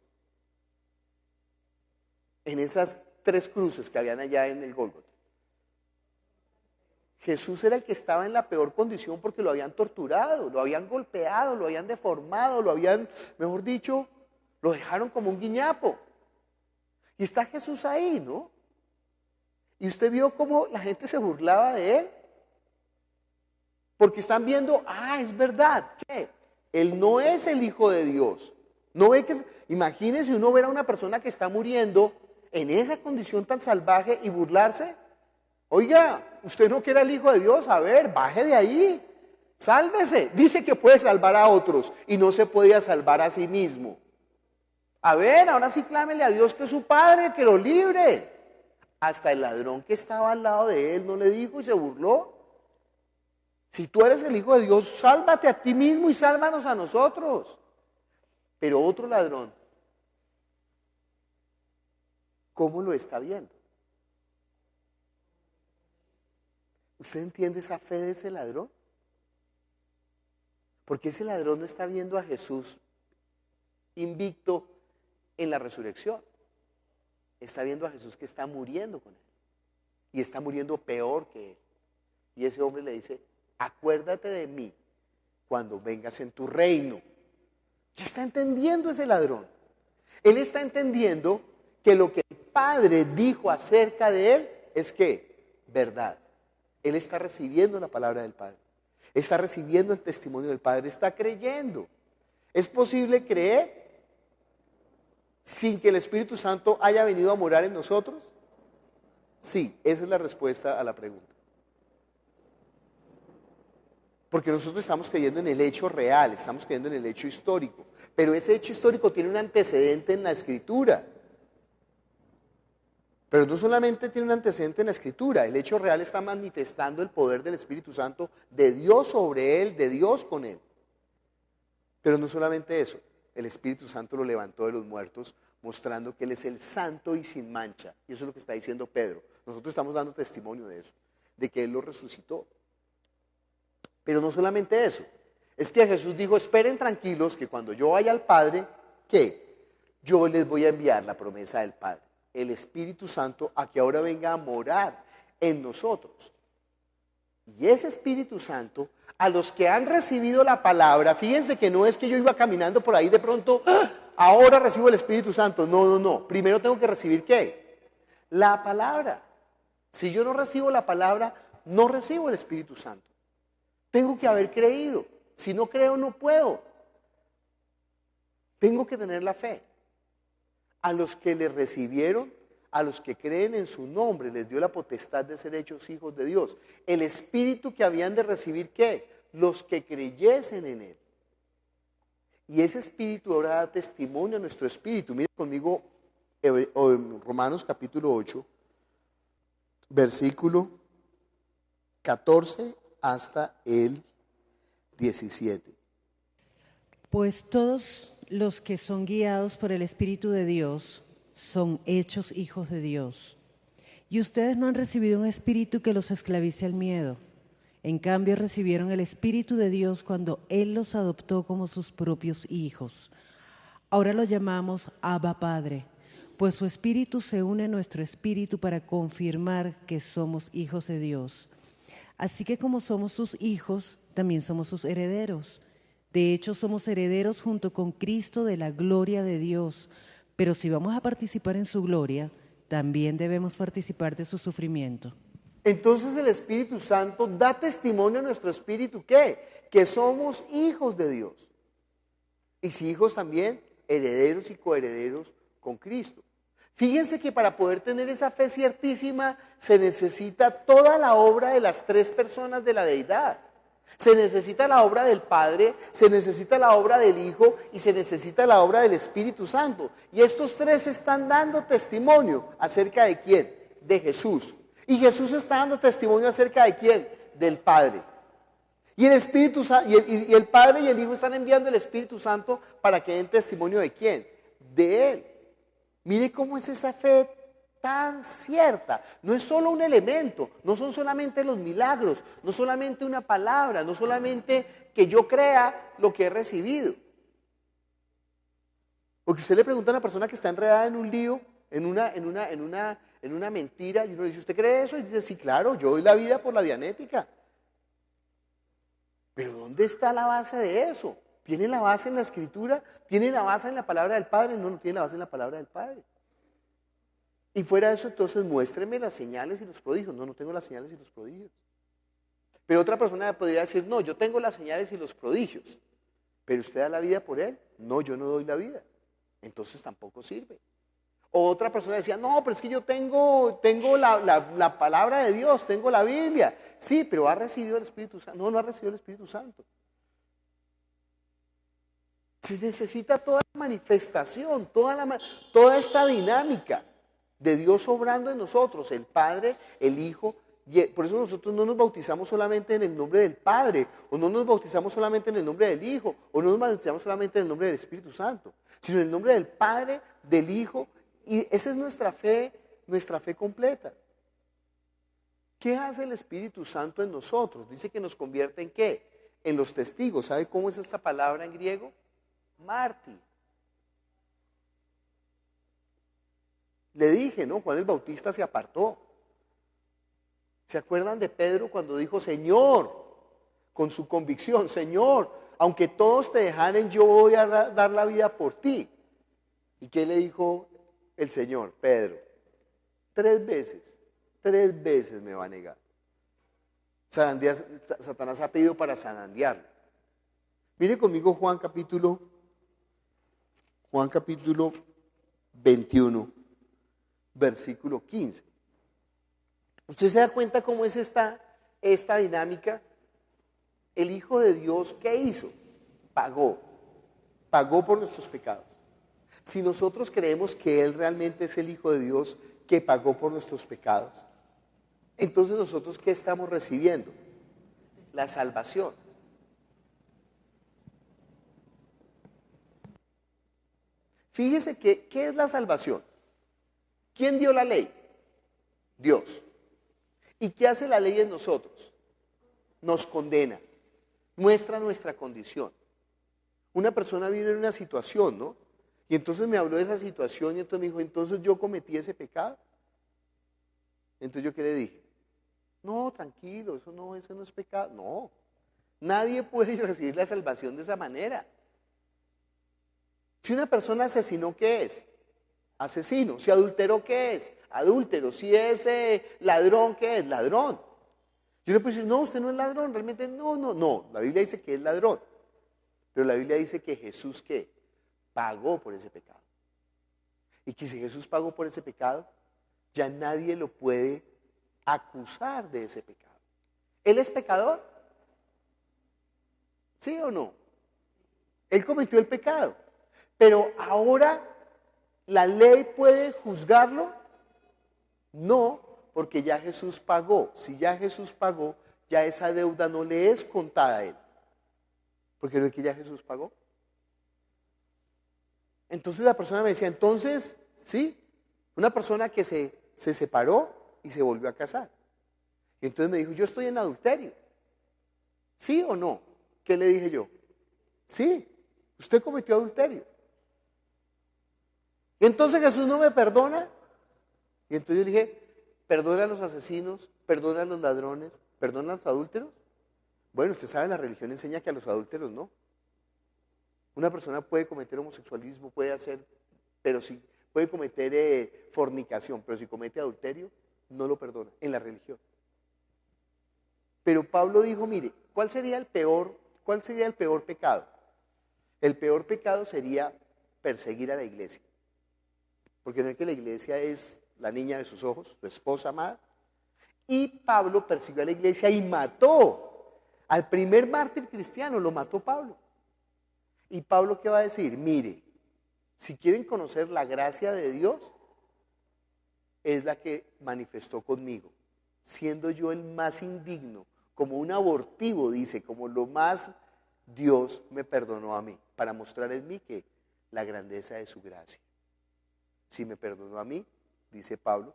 En esas 3 cruces que habían allá en el Gólgota. Jesús era el que estaba en la peor condición porque lo habían torturado, lo habían golpeado, lo habían deformado, lo habían, mejor dicho, lo dejaron como un guiñapo. Y está Jesús ahí, ¿no? Y usted vio cómo la gente se burlaba de Él. Porque están viendo, es verdad, ¿qué? Él no es el Hijo de Dios. No ve que, imagínese uno ver a una persona que está muriendo en esa condición tan salvaje y burlarse. Oiga, usted no quiere al Hijo de Dios, a ver, baje de ahí, sálvese. Dice que puede salvar a otros y no se podía salvar a sí mismo. A ver, ahora sí clámele a Dios que es su Padre, que lo libre. Hasta el ladrón que estaba al lado de él no le dijo y se burló. Si tú eres el Hijo de Dios, sálvate a ti mismo y sálvanos a nosotros. Pero otro ladrón, ¿cómo lo está viendo? ¿Usted entiende esa fe de ese ladrón? Porque ese ladrón no está viendo a Jesús invicto en la resurrección. Está viendo a Jesús que está muriendo con él. Y está muriendo peor que él. Y ese hombre le dice, acuérdate de mí cuando vengas en tu reino. ¿Qué está entendiendo ese ladrón? Él está entendiendo que lo que el Padre dijo acerca de él es que verdad. Él está recibiendo la palabra del Padre. Está recibiendo el testimonio del Padre. Está creyendo. ¿Es posible creer sin que el Espíritu Santo haya venido a morar en nosotros? Sí, esa es la respuesta a la pregunta. Porque nosotros estamos creyendo en el hecho real, estamos creyendo en el hecho histórico. Pero ese hecho histórico tiene un antecedente en la Escritura. Pero no solamente tiene un antecedente en la Escritura, el hecho real está manifestando el poder del Espíritu Santo de Dios sobre él, de Dios con él. Pero no solamente eso, el Espíritu Santo lo levantó de los muertos, mostrando que Él es el santo y sin mancha. Y eso es lo que está diciendo Pedro. Nosotros estamos dando testimonio de eso, de que Él lo resucitó. Pero no solamente eso, es que Jesús dijo, esperen tranquilos que cuando yo vaya al Padre, ¿qué? Yo les voy a enviar la promesa del Padre, el Espíritu Santo, a que ahora venga a morar en nosotros. Y ese Espíritu Santo, a los que han recibido la palabra, fíjense que no es que yo iba caminando por ahí de pronto, ahora recibo el Espíritu Santo. No. Primero tengo que recibir ¿qué? La palabra. Si yo no recibo la palabra, no recibo el Espíritu Santo. Tengo que haber creído. Si no creo, no puedo. Tengo que tener la fe. A los que le recibieron, a los que creen en su nombre, les dio la potestad de ser hechos hijos de Dios. El Espíritu que habían de recibir, ¿qué? Los que creyesen en Él. Y ese Espíritu ahora da testimonio a nuestro espíritu. Miren conmigo Romanos capítulo 8, versículo 14 hasta el 17. Pues todos los que son guiados por el Espíritu de Dios son hechos hijos de Dios. Y ustedes no han recibido un espíritu que los esclavice al miedo. En cambio, recibieron el Espíritu de Dios cuando Él los adoptó como sus propios hijos. Ahora lo llamamos Abba Padre, pues su Espíritu se une a nuestro espíritu para confirmar que somos hijos de Dios. Así que como somos sus hijos, también somos sus herederos. De hecho, somos herederos junto con Cristo de la gloria de Dios. Pero si vamos a participar en su gloria, también debemos participar de su sufrimiento. Entonces el Espíritu Santo da testimonio a nuestro espíritu, ¿qué? Que somos hijos de Dios. Y si hijos también, herederos y coherederos con Cristo. Fíjense que para poder tener esa fe ciertísima se necesita toda la obra de las tres personas de la deidad. Se necesita la obra del Padre, se necesita la obra del Hijo y se necesita la obra del Espíritu Santo. Y estos tres están dando testimonio acerca de ¿quién? De Jesús. Y Jesús está dando testimonio acerca de ¿quién? Del Padre. Y el Espíritu y el Padre y el Hijo están enviando el Espíritu Santo para que den testimonio de ¿quién? De Él. Mire cómo es esa fe tan cierta. No es solo un elemento, no son solamente los milagros, no solamente una palabra, no solamente que yo crea lo que he recibido. Porque usted le pregunta a una persona que está enredada en un lío, en una mentira, y uno le dice, ¿usted cree eso? Y dice, sí, claro, yo doy la vida por la dianética. Pero ¿dónde está la base de eso? ¿Tiene la base en la Escritura? ¿Tiene la base en la palabra del Padre? No, no tiene la base en la palabra del Padre. Y fuera de eso, entonces, muéstreme las señales y los prodigios. No, no tengo las señales y los prodigios. Pero otra persona podría decir, no, yo tengo las señales y los prodigios. ¿Pero usted da la vida por él? No, yo no doy la vida. Entonces tampoco sirve. O otra persona decía, no, pero es que yo tengo la palabra de Dios, tengo la Biblia. Sí, pero ¿ha recibido el Espíritu Santo? No, no ha recibido el Espíritu Santo. Se necesita toda la manifestación, toda esta dinámica de Dios obrando en nosotros, el Padre, el Hijo. Por eso nosotros no nos bautizamos solamente en el nombre del Padre, o no nos bautizamos solamente en el nombre del Hijo, o no nos bautizamos solamente en el nombre del Espíritu Santo, sino en el nombre del Padre, del Hijo, y esa es nuestra fe completa. ¿Qué hace el Espíritu Santo en nosotros? Dice que nos convierte en ¿qué? En los testigos. ¿Sabe cómo es esta palabra en griego? Mártir. Le dije, ¿no? Juan el Bautista se apartó. ¿Se acuerdan de Pedro cuando dijo, Señor, con su convicción, Señor, aunque todos te dejaren, yo voy a dar la vida por ti? ¿Y qué le dijo el Señor? Pedro, 3 veces me va a negar. Satanás ha pedido para zarandearlo. Mire conmigo Juan capítulo 21, versículo 15. ¿Usted se da cuenta cómo es esta dinámica? El Hijo de Dios, ¿qué hizo? Pagó por nuestros pecados. Si nosotros creemos que Él realmente es el Hijo de Dios que pagó por nuestros pecados, entonces nosotros ¿qué estamos recibiendo? La salvación. Fíjese que, ¿qué es la salvación? ¿Quién dio la ley? Dios. ¿Y qué hace la ley en nosotros? Nos condena, muestra nuestra condición. Una persona vive en una situación, ¿no? Y entonces me habló de esa situación y entonces me dijo, entonces yo cometí ese pecado. Entonces yo ¿qué le dije? No, tranquilo, ese no es pecado. No, nadie puede recibir la salvación de esa manera. Si una persona asesinó, ¿qué es? Asesino. Si adulteró, ¿qué es? Adúltero. Si es ladrón, ¿qué es? Ladrón. Yo le puedo decir, no, usted no es ladrón, realmente no. La Biblia dice que es ladrón. Pero la Biblia dice que Jesús, ¿qué? Pagó por ese pecado. Y que si Jesús pagó por ese pecado, ya nadie lo puede acusar de ese pecado. ¿Él es pecador? ¿Sí o no? Él cometió el pecado. Pero ahora, ¿la ley puede juzgarlo? No, porque ya Jesús pagó. Si ya Jesús pagó, ya esa deuda no le es contada a él. Porque no es que ya Jesús pagó. Entonces la persona me decía, entonces, sí, una persona que se separó y se volvió a casar. Y entonces me dijo, yo estoy en adulterio. ¿Sí o no? ¿Qué le dije yo? Sí, usted cometió adulterio. Y entonces Jesús no me perdona. Y entonces yo dije, ¿perdona a los asesinos? ¿Perdona a los ladrones? ¿Perdona a los adúlteros? Bueno, usted sabe, la religión enseña que a los adúlteros no. Una persona puede cometer homosexualismo, puede hacer, pero sí, puede cometer fornicación, pero si comete adulterio, no lo perdona en la religión. Pero Pablo dijo, mire, ¿cuál sería el peor pecado? El peor pecado sería perseguir a la iglesia. Porque no es que la iglesia es la niña de sus ojos, su esposa amada. Y Pablo persiguió a la iglesia y mató al primer mártir cristiano, lo mató Pablo. ¿Y Pablo qué va a decir? Mire, si quieren conocer la gracia de Dios, es la que manifestó conmigo, siendo yo el más indigno, como un abortivo, dice, como lo más, Dios me perdonó a mí, para mostrar en mí que la grandeza de su gracia. Si me perdonó a mí, dice Pablo,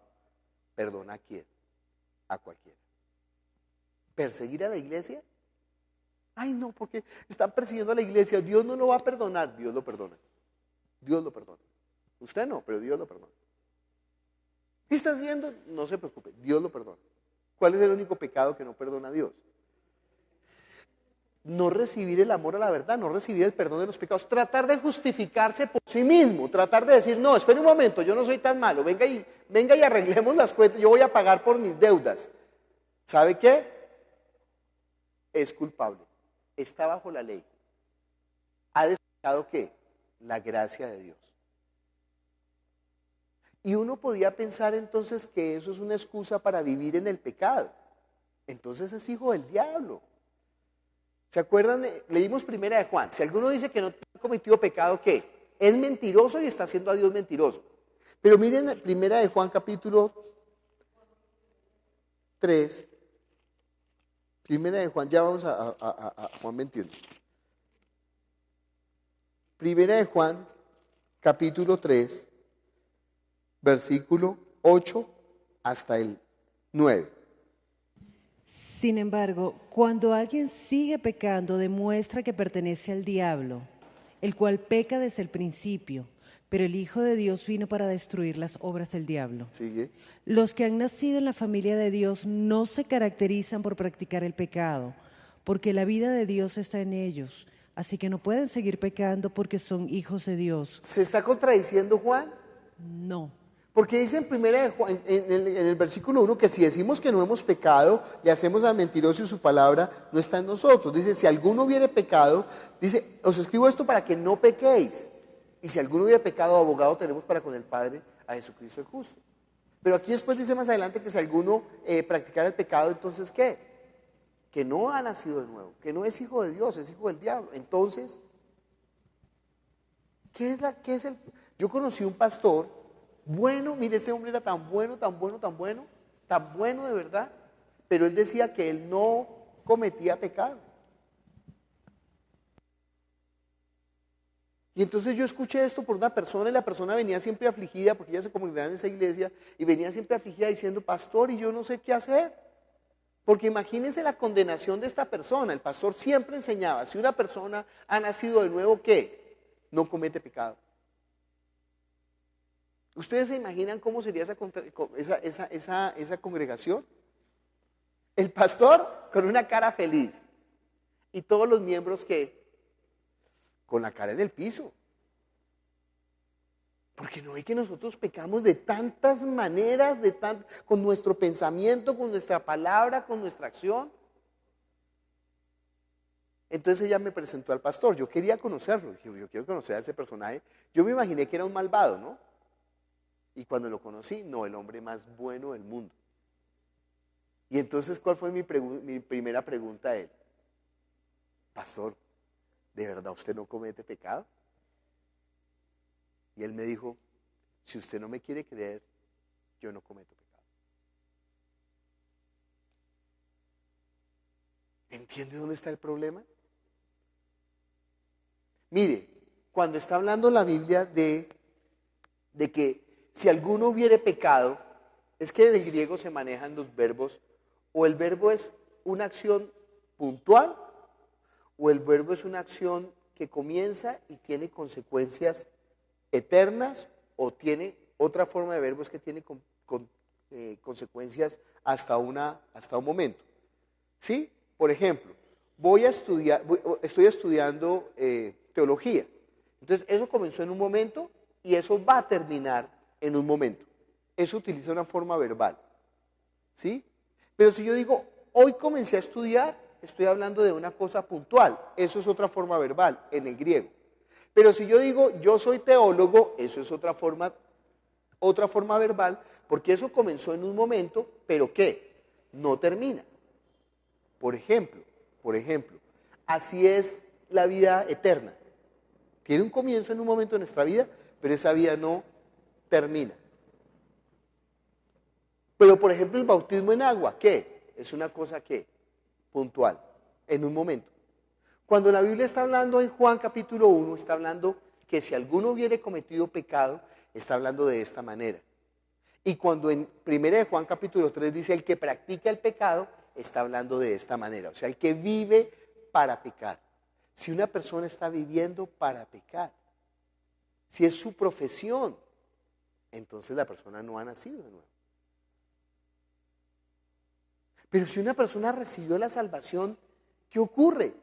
perdona a quién, a cualquiera. ¿Perseguir a la iglesia? Ay, no, porque están persiguiendo a la iglesia, Dios no lo va a perdonar. Dios lo perdona. Dios lo perdona. Usted no, pero Dios lo perdona. ¿Qué está haciendo? No se preocupe, Dios lo perdona. ¿Cuál es el único pecado que no perdona a Dios? No recibir el amor a la verdad, no recibir el perdón de los pecados, tratar de justificarse por sí mismo, tratar de decir, no, espere un momento, yo no soy tan malo, venga y arreglemos las cuentas, yo voy a pagar por mis deudas. ¿Sabe qué? Es culpable. Está bajo la ley. ¿Ha desechado qué? La gracia de Dios. Y uno podía pensar entonces que eso es una excusa para vivir en el pecado. Entonces es hijo del diablo. ¿Se acuerdan? Leímos primera de Juan. Si alguno dice que no ha cometido pecado, ¿qué? Es mentiroso y está haciendo a Dios mentiroso. Pero miren primera de Juan capítulo 3. Primera de Juan, ya vamos a Juan 21. Primera de Juan, capítulo 3, versículo 8 hasta el 9. Sin embargo, cuando alguien sigue pecando, demuestra que pertenece al diablo, el cual peca desde el principio, pero el Hijo de Dios vino para destruir las obras del diablo. Sigue. Los que han nacido en la familia de Dios no se caracterizan por practicar el pecado, porque la vida de Dios está en ellos, así que no pueden seguir pecando porque son hijos de Dios. ¿Se está contradiciendo Juan? No. Porque dice en primera de Juan, en el versículo 1, que si decimos que no hemos pecado, le hacemos al mentiroso y su palabra no está en nosotros. Dice, si alguno hubiere pecado, dice, os escribo esto para que no pequéis. Y si alguno hubiera pecado, abogado tenemos para con el Padre, a Jesucristo el justo. Pero aquí después dice más adelante que si alguno practicara el pecado, entonces ¿qué? Que no ha nacido de nuevo, que no es hijo de Dios, es hijo del diablo. Entonces, ¿qué es el? Yo conocí un pastor, bueno, mire, este hombre era tan bueno de verdad, pero él decía que él no cometía pecado. Y entonces yo escuché esto por una persona y la persona venía siempre afligida, porque ella se congregaba en esa iglesia, y venía siempre afligida diciendo, pastor, y yo no sé qué hacer. Porque imagínense la condenación de esta persona. El pastor siempre enseñaba, si una persona ha nacido de nuevo, ¿qué? No comete pecado. ¿Ustedes se imaginan cómo sería esa congregación? El pastor con una cara feliz y todos los miembros que con la cara en el piso. Porque no ve que nosotros pecamos de tantas maneras, con nuestro pensamiento, con nuestra palabra, con nuestra acción. Entonces ella me presentó al pastor, yo quería conocerlo, yo quiero conocer a ese personaje. Yo me imaginé que era un malvado, ¿no? Y cuando lo conocí, no, el hombre más bueno del mundo. Y entonces, ¿cuál fue mi primera pregunta a él? Pastor, ¿de verdad usted no comete pecado? Y él me dijo, si usted no me quiere creer, yo no cometo pecado. ¿Entiende dónde está el problema? Mire, cuando está hablando la Biblia de que si alguno hubiere pecado, es que en el griego se manejan los verbos, o el verbo es una acción puntual, o el verbo es una acción que comienza y tiene consecuencias eternas, o tiene otra forma de verbo es que tiene consecuencias hasta un momento. ¿Sí? Por ejemplo, estoy estudiando teología. Entonces, eso comenzó en un momento y eso va a terminar en un momento. Eso utiliza una forma verbal. ¿Sí? Pero si yo digo, hoy comencé a estudiar, estoy hablando de una cosa puntual. Eso es otra forma verbal en el griego. Pero si yo digo, yo soy teólogo, eso es otra forma verbal, porque eso comenzó en un momento, pero ¿qué? No termina. Por ejemplo, así es la vida eterna. Tiene un comienzo en un momento de nuestra vida, pero esa vida no termina. Pero, por ejemplo, el bautismo en agua, ¿qué? Es una cosa, ¿qué? Puntual, en un momento. Cuando la Biblia está hablando en Juan capítulo 1, está hablando que si alguno hubiere cometido pecado, está hablando de esta manera. Y cuando en 1 de Juan capítulo 3 dice el que practica el pecado, está hablando de esta manera. O sea, el que vive para pecar. Si una persona está viviendo para pecar, si es su profesión, entonces la persona no ha nacido de nuevo. Pero si una persona recibió la salvación, ¿qué ocurre?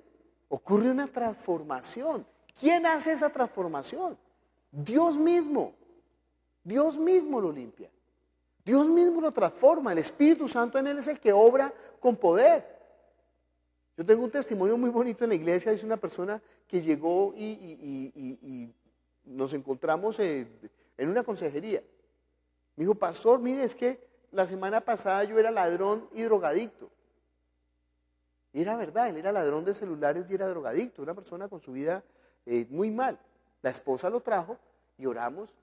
Ocurre una transformación. ¿Quién hace esa transformación? Dios mismo. Dios mismo lo limpia. Dios mismo lo transforma. El Espíritu Santo en él es el que obra con poder. Yo tengo un testimonio muy bonito en la iglesia. Es una persona que llegó y nos encontramos en una consejería. Me dijo, pastor, mire, es que la semana pasada yo era ladrón y drogadicto. Y era verdad, él era ladrón de celulares y era drogadicto, una persona con su vida muy mal. La esposa lo trajo y oramos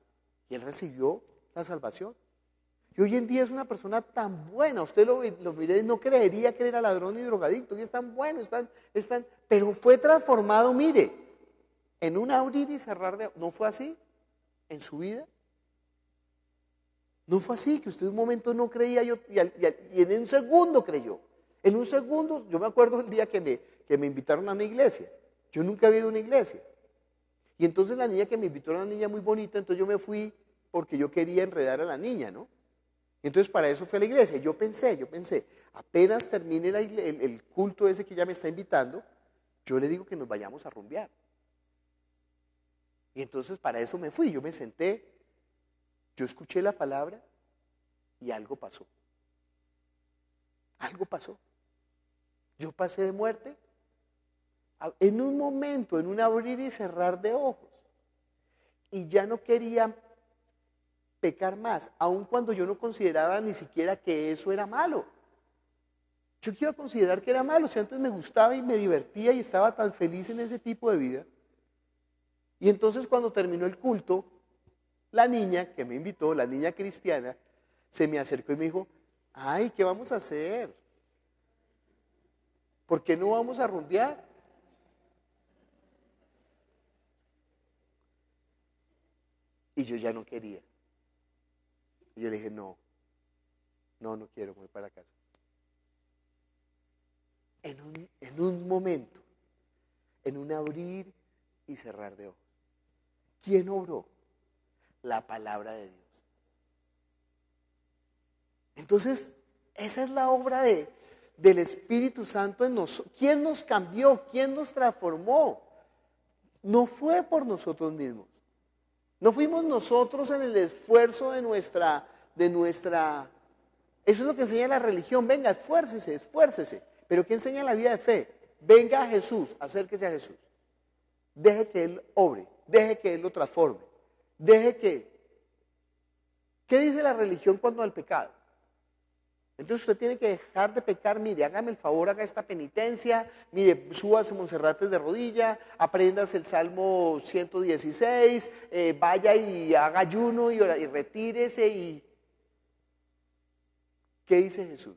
y él recibió la salvación. Y hoy en día es una persona tan buena, usted lo mire, no creería que él era ladrón y drogadicto, y es tan bueno, pero fue transformado, mire, en un abrir y cerrar de... ¿No fue así en su vida? No fue así, que usted en un momento no creía y en un segundo creyó. En un segundo, yo me acuerdo el día que me invitaron a una iglesia. Yo nunca había ido a una iglesia. Y entonces la niña que me invitó era una niña muy bonita, entonces yo me fui porque yo quería enredar a la niña, ¿no? Entonces para eso fui a la iglesia. Yo pensé, apenas termine el culto ese que ella me está invitando, yo le digo que nos vayamos a rumbear. Y entonces para eso me fui, yo me senté, yo escuché la palabra y algo pasó. Algo pasó. Yo pasé de muerte en un momento, en un abrir y cerrar de ojos. Y ya no quería pecar más, aun cuando yo no consideraba ni siquiera que eso era malo. Yo que iba a considerar que era malo, si antes me gustaba y me divertía y estaba tan feliz en ese tipo de vida. Y entonces cuando terminó el culto, la niña que me invitó, la niña cristiana, se me acercó y me dijo, ay, ¿qué vamos a hacer? ¿Por qué no vamos a rumbear? Y yo ya no quería. Y yo le dije, no quiero, me voy para casa. En un momento, en un abrir y cerrar de ojos. ¿Quién obró? La palabra de Dios. Entonces, esa es la obra del Espíritu Santo en nosotros. ¿Quién nos cambió? ¿Quién nos transformó? No fue por nosotros mismos. No fuimos nosotros en el esfuerzo de nuestra... Eso es lo que enseña la religión. Venga, esfuércese, esfuércese. Pero ¿qué enseña la vida de fe? Venga a Jesús, acérquese a Jesús. Deje que Él obre, deje que Él lo transforme. Deje que... ¿Qué dice la religión cuando al pecado? Entonces usted tiene que dejar de pecar. Mire, hágame el favor, haga esta penitencia. Mire, súbase Monserrates de rodilla, aprendas el Salmo 116, vaya y haga ayuno y retírese. Y ¿qué dice Jesús?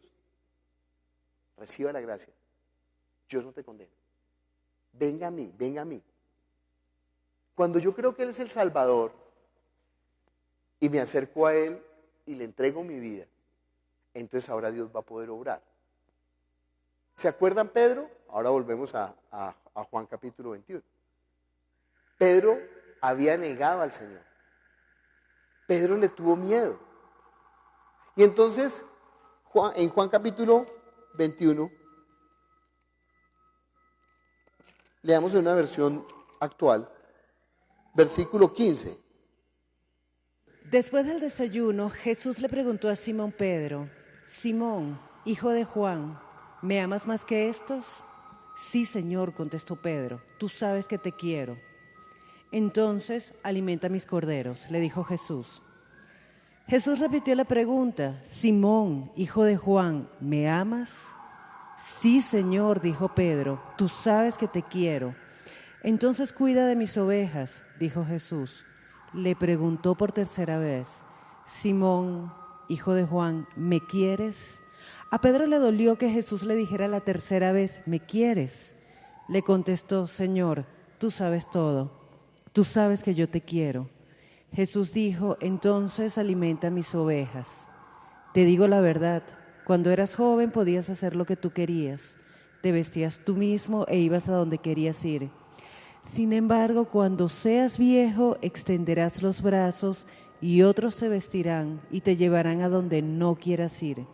Reciba la gracia. Yo no te condeno. Venga a mí, venga a mí. Cuando yo creo que Él es el Salvador y me acerco a Él y le entrego mi vida, entonces ahora Dios va a poder obrar. ¿Se acuerdan Pedro? Ahora volvemos a Juan capítulo 21. Pedro había negado al Señor. Pedro le tuvo miedo. Y entonces, en Juan capítulo 21, leamos en una versión actual, versículo 15. Después del desayuno, Jesús le preguntó a Simón Pedro: Simón, hijo de Juan, ¿me amas más que estos? Sí, Señor, contestó Pedro, tú sabes que te quiero. Entonces, alimenta mis corderos, le dijo Jesús. Jesús repitió la pregunta: Simón, hijo de Juan, ¿me amas? Sí, Señor, dijo Pedro, tú sabes que te quiero. Entonces cuida de mis ovejas, dijo Jesús. Le preguntó por tercera vez: Simón, hijo de Juan, ¿me quieres? A Pedro le dolió que Jesús le dijera la tercera vez: ¿me quieres? Le contestó: Señor, tú sabes todo, tú sabes que yo te quiero. Jesús dijo: entonces alimenta mis ovejas. Te digo la verdad, cuando eras joven podías hacer lo que tú querías, te vestías tú mismo e ibas a donde querías ir. Sin embargo, cuando seas viejo, extenderás los brazos y otros te vestirán y te llevarán a donde no quieras ir.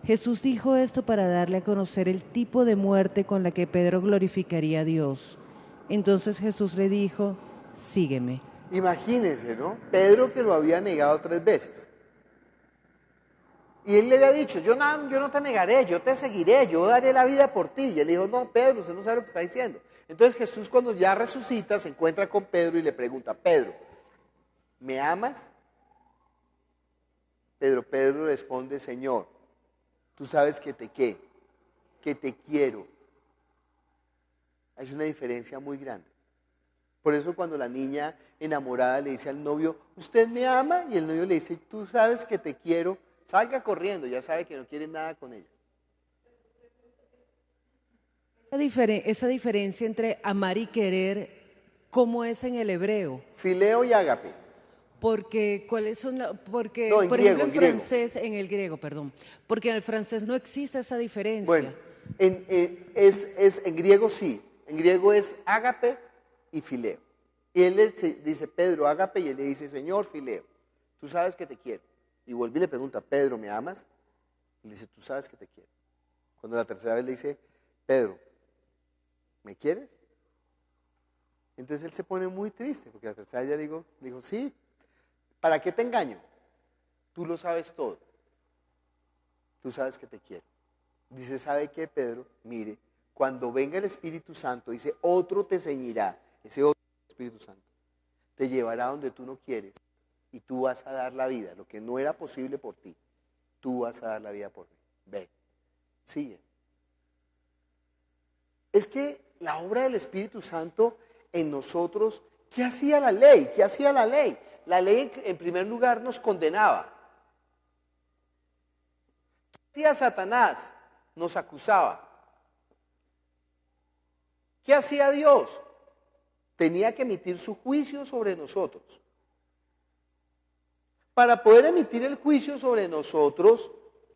Jesús dijo esto para darle a conocer el tipo de muerte con la que Pedro glorificaría a Dios. Entonces Jesús le dijo: sígueme. Imagínense, ¿no? Pedro, que lo había negado 3 veces. Y él le había dicho: yo no te negaré, yo te seguiré, yo daré la vida por ti. Y él dijo: no, Pedro, usted no sabe lo que está diciendo. Entonces Jesús, cuando ya resucita, se encuentra con Pedro y le pregunta: Pedro, ¿me amas? Pedro responde: Señor, tú sabes que te quiero. Es una diferencia muy grande. Por eso cuando la niña enamorada le dice al novio: ¿usted me ama? Y el novio le dice: tú sabes que te quiero, salga corriendo, ya sabe que no quiere nada con ella. Esa diferencia entre amar y querer, ¿cómo es en el hebreo? Fileo y ágape. Porque, ¿cuáles son porque, No, por griego, ejemplo, en el griego, porque en el francés no existe esa diferencia. Bueno, en griego sí, en griego es ágape y fileo. Y él le dice: Pedro, ágape, y él le dice: Señor, fileo, tú sabes que te quiero. Y vuelve y le pregunta: Pedro, ¿me amas? Y le dice: tú sabes que te quiero. Cuando la tercera vez le dice: Pedro, ¿me quieres? Entonces él se pone muy triste, porque la tercera vez ya dijo: sí, ¿para qué te engaño? Tú lo sabes todo. Tú sabes que te quiero. Dice: ¿sabe qué, Pedro? Mire, cuando venga el Espíritu Santo, dice, otro te ceñirá. Ese otro Espíritu Santo te llevará donde tú no quieres y tú vas a dar la vida, lo que no era posible por ti. Tú vas a dar la vida por mí. Ve, sigue. Es que la obra del Espíritu Santo en nosotros, ¿qué hacía la ley? ¿Qué hacía la ley? La ley, en primer lugar, nos condenaba. ¿Qué hacía Satanás? Nos acusaba. ¿Qué hacía Dios? Tenía que emitir su juicio sobre nosotros. Para poder emitir el juicio sobre nosotros,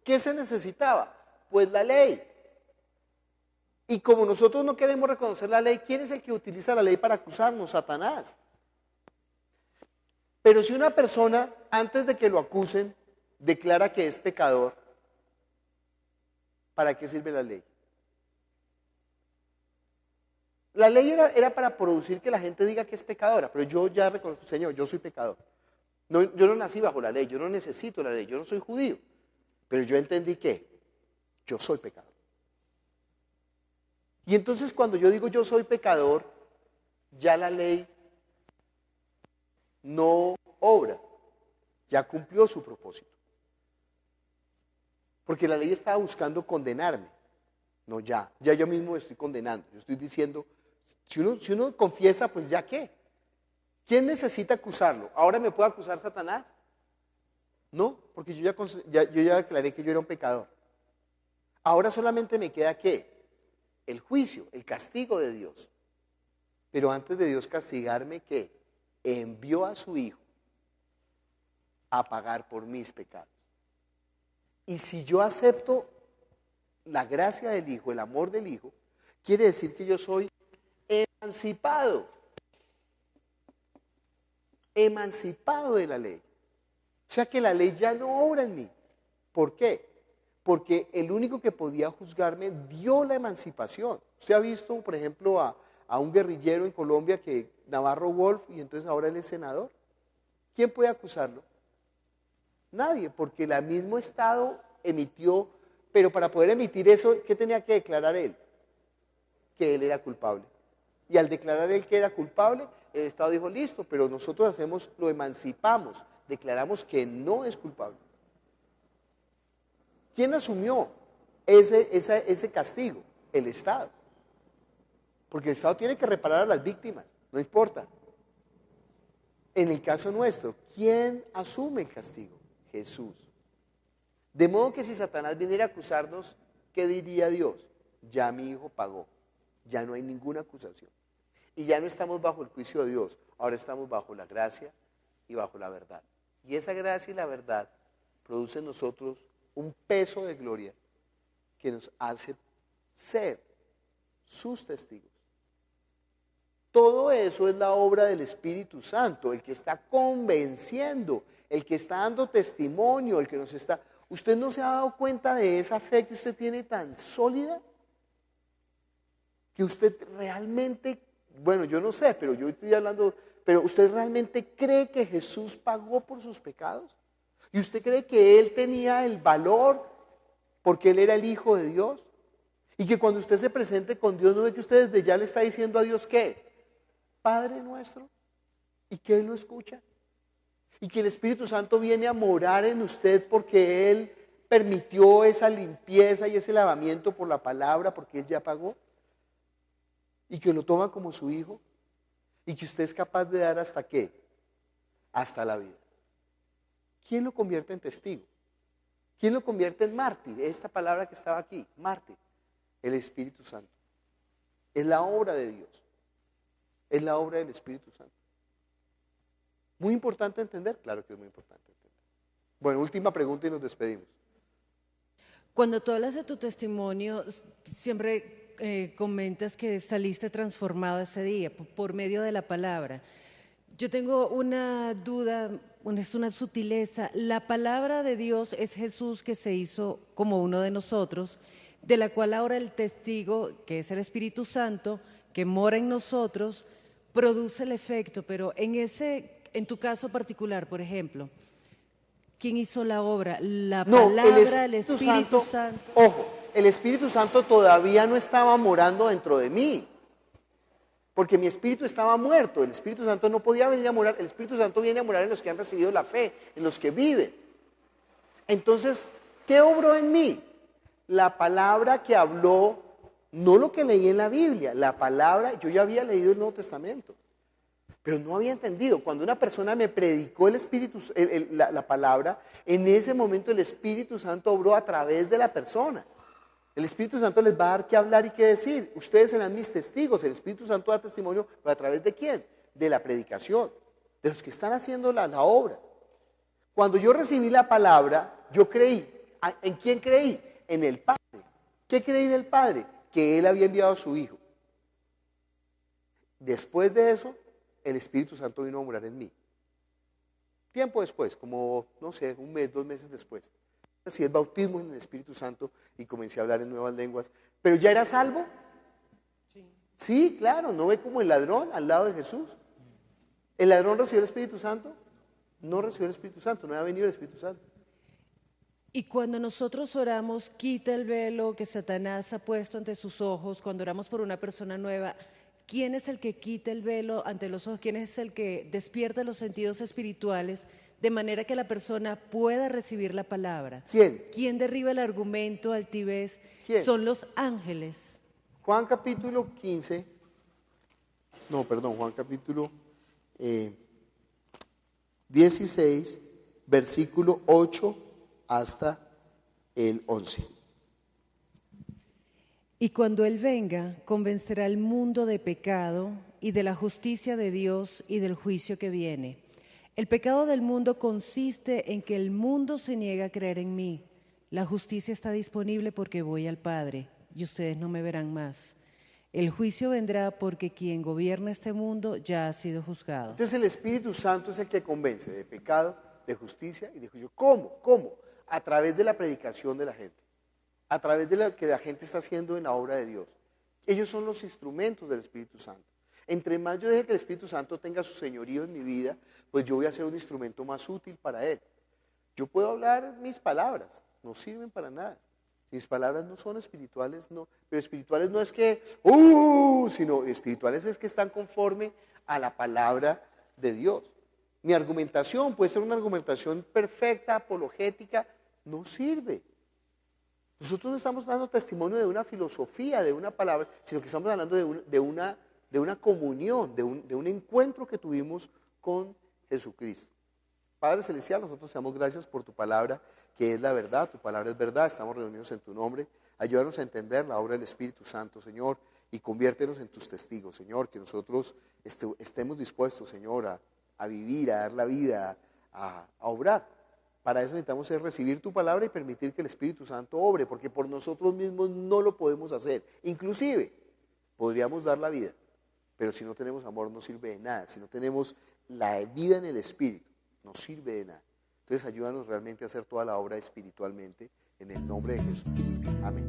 ¿qué se necesitaba? Pues la ley. Y como nosotros no queremos reconocer la ley, ¿quién es el que utiliza la ley para acusarnos? Satanás. Pero si una persona, antes de que lo acusen, declara que es pecador, ¿para qué sirve la ley? La ley era para producir que la gente diga que es pecadora, pero yo ya reconozco, Señor, yo soy pecador. No, yo no nací bajo la ley, yo no necesito la ley, yo no soy judío. Pero yo entendí que yo soy pecador. Y entonces cuando yo digo yo soy pecador, ya la ley no obra, ya cumplió su propósito. Porque la ley estaba buscando condenarme. No, ya yo mismo me estoy condenando. Yo estoy diciendo, si uno confiesa, pues ya qué. ¿Quién necesita acusarlo? ¿Ahora me puede acusar Satanás? No, porque yo ya declaré que yo era un pecador. Ahora solamente me queda ¿qué? El juicio, el castigo de Dios. Pero antes de Dios castigarme, ¿qué? Envió a su Hijo a pagar por mis pecados. Y si yo acepto la gracia del Hijo, el amor del Hijo, quiere decir que yo soy emancipado de la ley. O sea que la ley ya no obra en mí. ¿Por qué? Porque el único que podía juzgarme dio la emancipación. Usted ha visto, por ejemplo, a un guerrillero en Colombia, Navarro Wolf, y entonces ahora él es senador. ¿Quién puede acusarlo? Nadie, porque el mismo Estado emitió, pero para poder emitir eso, ¿qué tenía que declarar él? Que él era culpable. Y al declarar él que era culpable, el Estado dijo, listo, pero nosotros lo emancipamos, declaramos que no es culpable. ¿Quién asumió ese castigo? El Estado. Porque el Estado tiene que reparar a las víctimas, no importa. En el caso nuestro, ¿quién asume el castigo? Jesús. De modo que si Satanás viniera a acusarnos, ¿qué diría Dios? Ya mi hijo pagó, ya no hay ninguna acusación. Y ya no estamos bajo el juicio de Dios, ahora estamos bajo la gracia y bajo la verdad. Y esa gracia y la verdad produce en nosotros un peso de gloria que nos hace ser sus testigos. Todo eso es la obra del Espíritu Santo, el que está convenciendo, el que está dando testimonio, el que nos está... ¿Usted no se ha dado cuenta de esa fe que usted tiene tan sólida? Que usted realmente, bueno, yo no sé, pero yo estoy hablando, pero ¿usted realmente cree que Jesús pagó por sus pecados? ¿Y usted cree que Él tenía el valor porque Él era el Hijo de Dios? Y que cuando usted se presente con Dios, ¿no ve que usted desde ya le está diciendo a Dios qué? Padre nuestro, y que Él lo escucha? Y que el Espíritu Santo viene a morar en usted porque Él permitió esa limpieza y ese lavamiento por la palabra, porque Él ya pagó. Y que lo toma como su hijo. Y que usted es capaz de dar hasta qué? Hasta la vida. ¿Quién lo convierte en testigo? ¿Quién lo convierte en mártir? Esta palabra que estaba aquí, mártir. El Espíritu Santo. Es la obra de Dios. Es la obra del Espíritu Santo. ¿Muy importante entender? Claro que es muy importante entender. Bueno, última pregunta y nos despedimos. Cuando tú hablas de tu testimonio, siempre comentas que saliste transformado ese día por medio de la palabra. Yo tengo una duda, es una sutileza. La palabra de Dios es Jesús que se hizo como uno de nosotros, de la cual ahora el testigo, que es el Espíritu Santo, que mora en nosotros, produce el efecto, pero en tu caso particular, por ejemplo, ¿quién hizo la obra? La palabra, el Espíritu Santo. Ojo, el Espíritu Santo todavía no estaba morando dentro de mí, porque mi espíritu estaba muerto. El Espíritu Santo no podía venir a morar. El Espíritu Santo viene a morar en los que han recibido la fe, en los que viven. Entonces, ¿qué obró en mí? La palabra que habló, no lo que leí en la Biblia, la palabra. Yo ya había leído el Nuevo Testamento, pero no había entendido. Cuando una persona me predicó la palabra, en ese momento el Espíritu Santo obró a través de la persona. El Espíritu Santo les va a dar qué hablar y qué decir. Ustedes serán mis testigos. El Espíritu Santo da testimonio, ¿pero a través de quién? De la predicación, de los que están haciendo la obra. Cuando yo recibí la palabra, yo creí. ¿En quién creí? En el Padre. ¿Qué creí del Padre? Que Él había enviado a su Hijo. Después de eso, el Espíritu Santo vino a morar en mí. Tiempo después, como, no sé, un mes, 2 meses después. Así el bautismo en el Espíritu Santo y comencé a hablar en nuevas lenguas. ¿Pero ya era salvo? Sí, claro, ¿no ve como el ladrón al lado de Jesús? ¿El ladrón recibió el Espíritu Santo? No recibió el Espíritu Santo, no ha venido el Espíritu Santo. Y cuando nosotros oramos, quita el velo que Satanás ha puesto ante sus ojos, cuando oramos por una persona nueva, ¿quién es el que quita el velo ante los ojos? ¿Quién es el que despierta los sentidos espirituales de manera que la persona pueda recibir la palabra? ¿Quién? ¿Quién derriba el argumento, altivez? ¿Quién? Son los ángeles. Juan capítulo 15, Juan capítulo 16, versículo 8 hasta el 11. Y cuando Él venga, convencerá al mundo de pecado y de la justicia de Dios y del juicio que viene. El pecado del mundo consiste en que el mundo se niega a creer en mí. La justicia está disponible porque voy al Padre y ustedes no me verán más. El juicio vendrá porque quien gobierna este mundo ya ha sido juzgado. Entonces el Espíritu Santo es el que convence de pecado, de justicia y de juicio. ¿Cómo? ¿Cómo? A través de la predicación de la gente, a través de lo que la gente está haciendo en la obra de Dios. Ellos son los instrumentos del Espíritu Santo. Entre más yo deje que el Espíritu Santo tenga su señorío en mi vida, pues yo voy a ser un instrumento más útil para Él. Yo puedo hablar mis palabras, no sirven para nada. Mis palabras no son espirituales, no, pero espirituales no es que, sino espirituales es que están conforme a la palabra de Dios. Mi argumentación puede ser una argumentación perfecta, apologética, no sirve. Nosotros no estamos dando testimonio de una filosofía, de una palabra, sino que estamos hablando de una comunión, de un encuentro que tuvimos con Jesucristo. Padre Celestial, nosotros te damos gracias por tu palabra, que es la verdad, tu palabra es verdad, estamos reunidos en tu nombre. Ayúdanos a entender la obra del Espíritu Santo, Señor, y conviértenos en tus testigos, Señor, que nosotros estemos dispuestos, Señor, a vivir, a dar la vida, a obrar. Para eso necesitamos recibir tu palabra y permitir que el Espíritu Santo obre, porque por nosotros mismos no lo podemos hacer. Inclusive, podríamos dar la vida, pero si no tenemos amor no sirve de nada. Si no tenemos la vida en el Espíritu, no sirve de nada. Entonces ayúdanos realmente a hacer toda la obra espiritualmente, en el nombre de Jesús. Amén.